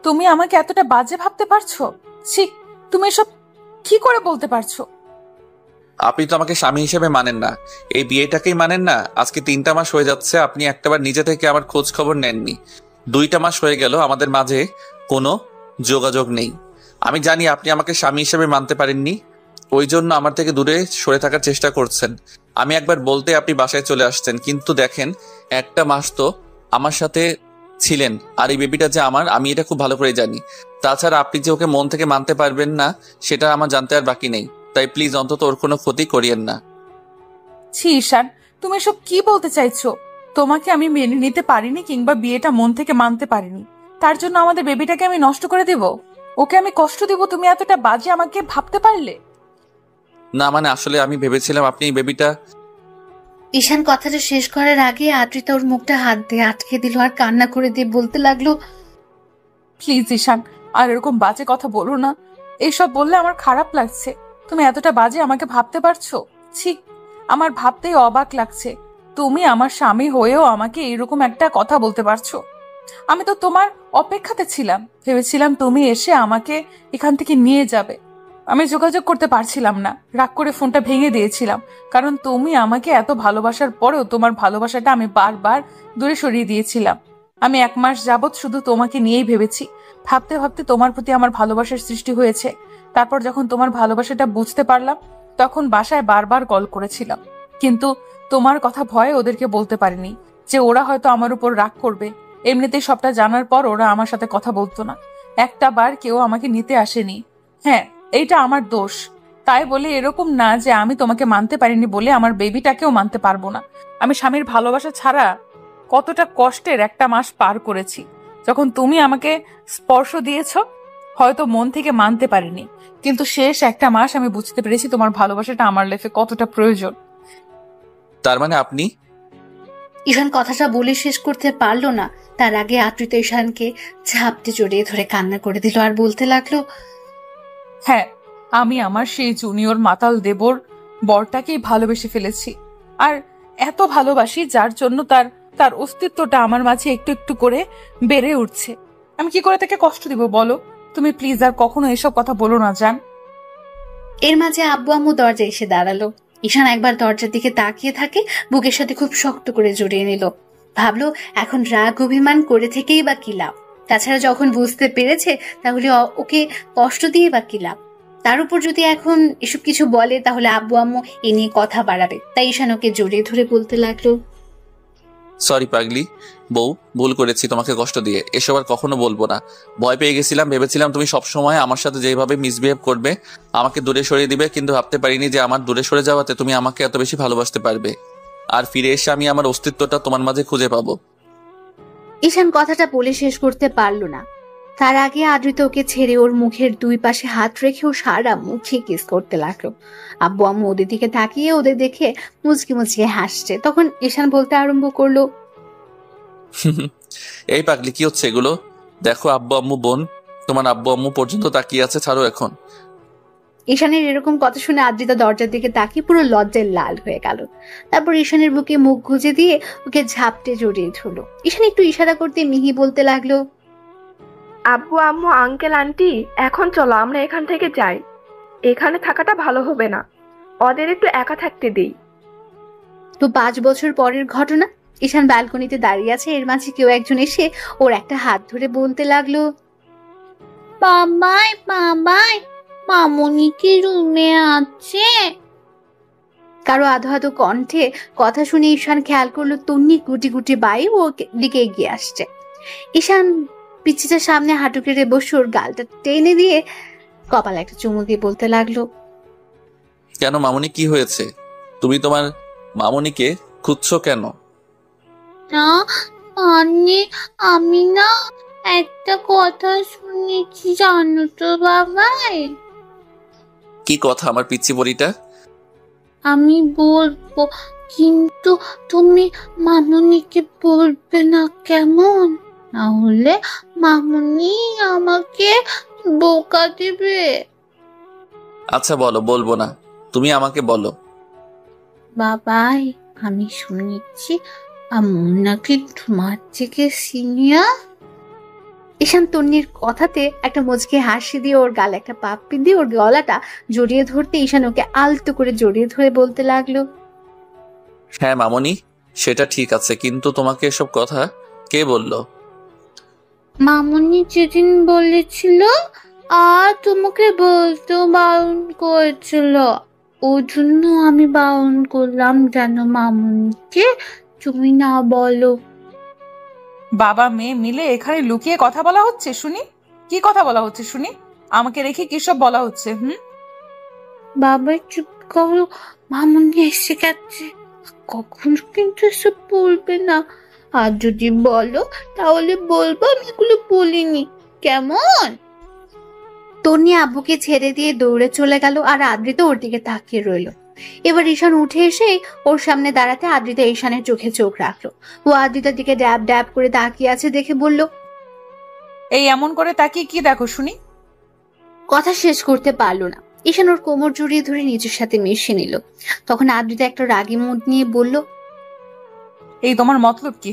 তুমি আমাকে এতটা বাজে ভাবতে পারছো? ছি, তুমি এসব কি করে বলতে পারছো? আপনি তো আমাকে স্বামী হিসেবে মানেন না, এই বিয়েটাকেই মানেন না। আজকে 3টা মাস হয়ে যাচ্ছে, আপনি একটাবার নিজে থেকে আমার খোঁজ খবর নেননি। 2টা মাস হয়ে গেল, আমাদের মাঝে কোনো যোগাযোগ নেই। আমি জানি আপনি আমাকে স্বামী হিসেবে মানতে পারেননি, ওই জন্য আমার থেকে দূরে সরে থাকার চেষ্টা করছেন। আমি একবার বলতে আপনি বাসায় চলে আসছেন, কিন্তু দেখেন 1টা মাস তো আমার সাথে ছিলেন। আর এই বেবিটা যে আমার, আমি এটা খুব ভালো করে জানি। তাছাড়া আপনি যে ওকে মন থেকে মানতে পারবেন না সেটা আমার জানতে আর বাকি নেই। তাই প্লিজ অন্তত ওর কোনো ক্ষতি করিয়েন না। ছি ঈশান, তুমি এসব কি বলতে চাইছো? তোমাকে আমি মেনে নিতে পারিনি কিংবা বিয়েটা মন থেকে মানতে পারিনি, তার জন্য আমাদের বেবিটাকে আমি নষ্ট করে দেব? ওকে আমি কষ্ট দেব? তুমি এতটা বাজে আমাকে ভাবতে পারলে? না মানে আসলে আমি ভেবেছিলাম আপনি এই বেবিটা। ঈশান কথাটা শেষ করার আগে আদ্রিতা ওর মুখটা হাত দিয়ে আটকে দিল আর কান্না করে দিয়ে বলতে লাগলো, প্লিজ ঈশান, আর এরকম বাজে কথা বলো না। এইসব বললে আমার খারাপ লাগছে। তুমি এতটা বাজে আমাকে ভাবতে পারছো? ছি, আমার ভাবতেই অবাক লাগছে। তুমি আমার স্বামী হয়েও আমাকে এরকম একটা কথা বলতে পারছো? আমি তো তোমার অপেক্ষাতে ছিলাম, ভেবেছিলাম তুমি এসে আমাকে এখান থেকে নিয়ে যাবে। আমি যোগাযোগ করতে পারছিলাম না, রাগ করে ফোনটা ভেঙে দিয়েছিলাম, কারণ তুমি আমাকে এত ভালোবাসার পরেও তোমার ভালোবাসাটা আমি বারবার দূরে সরিয়ে দিয়েছিলাম। আমি 1 মাস যাবৎ শুধু তোমাকে নিয়েই ভেবেছি। ভাবতে ভাবতে তোমার প্রতি আমার ভালোবাসার সৃষ্টি হয়েছে। তারপর যখন তোমার ভালোবাসাটা বুঝতে পারলাম, তখন বাসায় বারবার কল করেছিলাম, কিন্তু তোমার কথা ভয়ে ওদেরকে বলতে পারিনি যে ওরা হয়তো আমার উপর রাগ করবে। এমনিতেই সবটা জানার পর ওরা আমার সাথে কথা বলতো না। একটা বার কেউ আমাকে নিতে আসেনি। হ্যাঁ, এইটা আমার দোষ। তাই বলে এরকম না যে আমি তোমাকে মানতে পারিনি বলে আমার বেবিটাকেও মানতে পারবো না। আমি স্বামীর ভালোবাসা ছাড়া কতটা কষ্টের 1টা মাস পার করেছি। যখন তুমি আমাকে স্পর্শ দিয়েছ, হয়তো মন থেকে মানতে পারিনি, কিন্তু শেষ 1টা মাস আমি বুঝতে পেরেছি তোমার ভালোবাসাটা আমার লাইফে কতটা প্রয়োজন। তার মানে আপনি? ঈশান কথাটা বলে শেষ করতে পারলো না। তার আগে আদ্রিতা ঈশানকে ঝাপটে জড়িয়ে ধরে কান্না করে দিল আর বলতে লাগলো, হ্যাঁ, আমি আমার সেই জুনিয়র মাতাল দেবর বরটাকেই ভালোবেসে ফেলেছি। আর এত ভালোবাসি যার জন্য তার অস্তিত্বটা আমার মাঝে একটু একটু করে বেড়ে উঠছে। আমি কি করে তাকে কষ্ট দিব বলো? তুমি প্লিজ আর কখনো এসব কথা বলো না জান। এর মাঝে আব্বু আম্মু দরজায় এসে দাঁড়ালো। ঈশান একবার দরজার দিকে তাকিয়ে থাকে, বুকের সাথে খুব শক্ত করে জড়িয়ে নিল। ভাবলো এখন রাগ অভিমান করে থেকেই বা কি লাভ? তাছাড়া যখন বুঝতে পেরেছে তাহলে ওকে কষ্ট দিয়ে বা কি লাভ? তার উপর যদি এখন এসব কিছু বলে তাহলে আব্বু আম্মু এ নিয়ে কথা বাড়াবে। তাই ঈশান ওকে জড়িয়ে ধরে বলতে লাগলো, সরি পাগলি বউ, ভুল করেছি তোমাকে কষ্ট দিয়ে। এসব আর কখনো বলবো না। ভয় পেয়ে গেছিলাম, ভেবেছিলাম তুমি সবসময় আমার সাথে যেভাবে মিসবিহেভ করবে, আমাকে দূরে সরিয়ে দিবে, কিন্তু ভাবতে পারিনি যে আমার দূরে সরে যাওয়াতে তুমি আমাকে এত বেশি ভালোবাসতে পারবে আর ফিরে এসে আমি আমার অস্তিত্বটা তোমার মাঝে খুঁজে পাবো। ঈশান কথাটা বলে শেষ করতে পারল না। তার আগে আদ্রিতা ওকে ছেড়ে ওর মুখের দুই পাশে হাত রেখে ও সারা মুখে কিস করতে লাগলো। আব্বু আম্মু ওদের দিকে তাকিয়ে ওদের দেখে মুচকি মুচকি হাসছে। তখন ঈশান বলতে আরম্ভ করলো, এই পাগলি, কি হচ্ছে এগুলো? দেখো আব্বু আম্মু, বোন, তোমার আব্বু আম্মু পর্যন্ত তাকিয়ে আছে, ছাড়ো এখন। ঈশানের এরকম কথা শুনে আদ্রিতা দরজার দিকে তাকিয়ে পুরো লজ্জায় লাল হয়ে গেল। তারপর ঈশানের বুকে মুখ গুজে দিয়ে ওকে ঝাপটে জড়িয়ে ধরলো। ঈশান একটু ইশারা করতে মিহি বলতে লাগলো, আব্বু আম্মু আঙ্কেল আন্টি, এখন চলো আমরা এখান থেকে যাই। এখানে থাকাটা ভালো হবে না, ওদের একটু একা থাকতে দেই। তো 5 বছর পরের ঘটনা। ঈশান ব্যালকনিতে দাঁড়িয়ে আছে, এর মাঝে কেউ একজন এসে ওর একটা হাত ধরে বলতে লাগলো, বাবাই বাবাই, মামুনি কি রুমে আছে? কারো আধো আধো কণ্ঠে কথা শুনে ঈশান খেয়াল করলো তন্নি গুটি গুটি বাই ওর দিকে এগিয়ে আসছে। ঈশান পিচ্ছিটার সামনে হাঁটু কেড়ে বসে ওর গালটা টেনে দিয়ে কপালে একটা চুমু দিয়ে বলতে লাগলো, কেন মামুনি, কি হয়েছে? তুমি তোমার মামুনিকে খুঁজছো কেন? না মানে আমি না একটা কথা শুনেছি জানো তো বাবাই। কি কথা আমার পিচ্চি পরিটা? আমি বলবো, কিন্তু তুমি মামুনিকে বলবে না, কেমন? না হলে মামুনি আমাকে বোকা দিবে। আচ্ছা বলো, বলবো না, তুমি আমাকে বলো। বাবাই, আমি শুনেছি আম্মু নাকি তোমার থেকে সিনিয়র। ঈশান তন্নির কথাতে একটা মুচকি হাসি দিয়ে ওর গালে একটা পাপ্পি দিয়ে ওর গলাটা জড়িয়ে ধরতে ঈশান ওকে আলতো করে জড়িয়ে ধরে বলতে লাগলো, হ্যাঁ মামুনি, সেটা ঠিক আছে, কিন্তু তোমাকে এসব কথা কে বললো? মামুনি যেদিন বলেছিল আর তোমাকে বলতেও বারণ করেছিল, ওই জন্য আমি বারণ করলাম যেন মামুনিকে তুমি না বলো। বাবা মেয়ে মিলে এখানে লুকিয়ে কথা বলা হচ্ছে শুনি? কি কথা বলা হচ্ছে শুনি? আমাকে রেখে কি সব বলা হচ্ছে? বাবা চুপ করো, মামুনি এসে গেছে, কখনো কিন্তু এসব বলবে না। আর যদি বলো তাহলে বলবো আমি এগুলো বলিনি, কেমন? তন্নি আব্বুকে ছেড়ে দিয়ে দৌড়ে চলে গেল আর আদ্রিতা ওর দিকে তাকিয়ে রইল। এবার ঈশান উঠে এসে ওর সামনে দাঁড়াতে আদ্রিতা ঈশানের চোখে চোখ রাখলো। ও আদ্রিতার দিকে ড্যাব ড্যাব করে তাকিয়ে আছে দেখে বলল, এই এমন করে তাকিয়ে কি দেখো শুনি? কথা শেষ করতে পারলো না। ঈশান ওর কোমর জড়িয়ে ধরে নিজের সাথে মিশিয়ে নিল। তখন আদ্রিতা একটা রাগী মুড নিয়ে বলল, এই তোমার মতলব কি?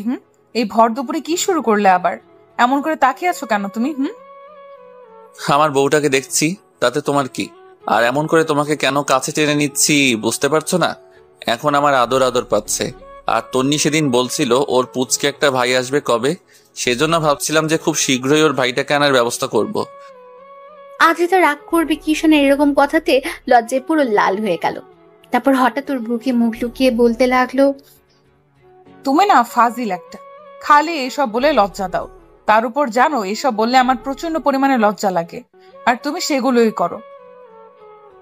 এই ভর দুপুরে কি শুরু করলে আবার? এমন করে তাকিয়ে আছো কেন তুমি? আমার বউটাকে দেখছি, তাতে তোমার কি? আর এমন করে তোমাকে কেন কাছে টেনে নিচ্ছি বুঝতে পারছো না? এখন আমার আদর আদর পাচ্ছে। আর তন্নি সেদিন বলছিল ওর পুচকে একটা ভাই আসবে কবে, সেজন্য ভাবছিলাম যে খুব শীঘ্রই ওর ভাইটাকে আনার ব্যবস্থা করব। আদ্রিতা রাগ করবে কি ঈশানের এরকম কথাতে লজ্জায় পুরো লাল হয়ে গেল। তারপর হঠাৎ ওর বুকে মুখ লুকিয়ে বলতে লাগলো, তুমি না ফাজিল একটা, খালি এসব বলে লজ্জা দাও। তার উপর জানো এসব বললে আমার প্রচন্ড পরিমাণে লজ্জা লাগে, আর তুমি সেগুলোই করো।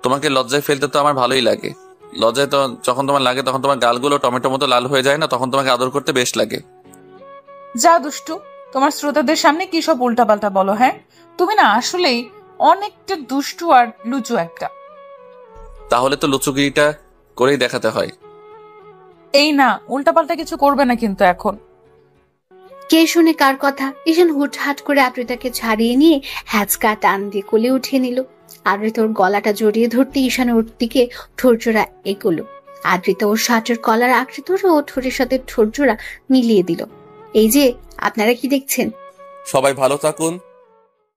তোমাকে লজ্জায় ফেলতে তো আমার ভালোই লাগে। লজ্জায় তো যখন তোমার লাগে তখন তোমার গালগুলো টমেটো মতো লাল হয়ে যায় না, তখন তোমাকে আদর করতে বেশ লাগে। যা দুষ্টু, তোমার শ্রোতাদের সামনে কি সব উল্টাপাল্টা বলো? হ্যাঁ, তুমি না আসলেই অনেকটা দুষ্টু আর লুচু একটা। তাহলে তো লুচুগিরিটা করেই দেখাতে হয়। এই না, উল্টাপাল্টা কিছু করবে না কিন্তু এখন। কে শুনে কার কথা? ঈশান হুটহাট করে আদ্রিতাকে ছাড়িয়ে নিয়ে হ্যাচকা টান দিয়ে কোলে উঠিয়ে নিল। আদ্রিতা ওর গলাটা জড়িয়ে ধরতে ঈশান ওর দিকে ঠোঁটজোড়া এগোলো। আদ্রিতা ওর শার্টের কলার আঁকড়ে ধরে ও ঠোঁটের সাথে ঠোঁটজোড়া মিলিয়ে দিল। এই যে আপনারা কি দেখছেন? সবাই ভালো থাকুন,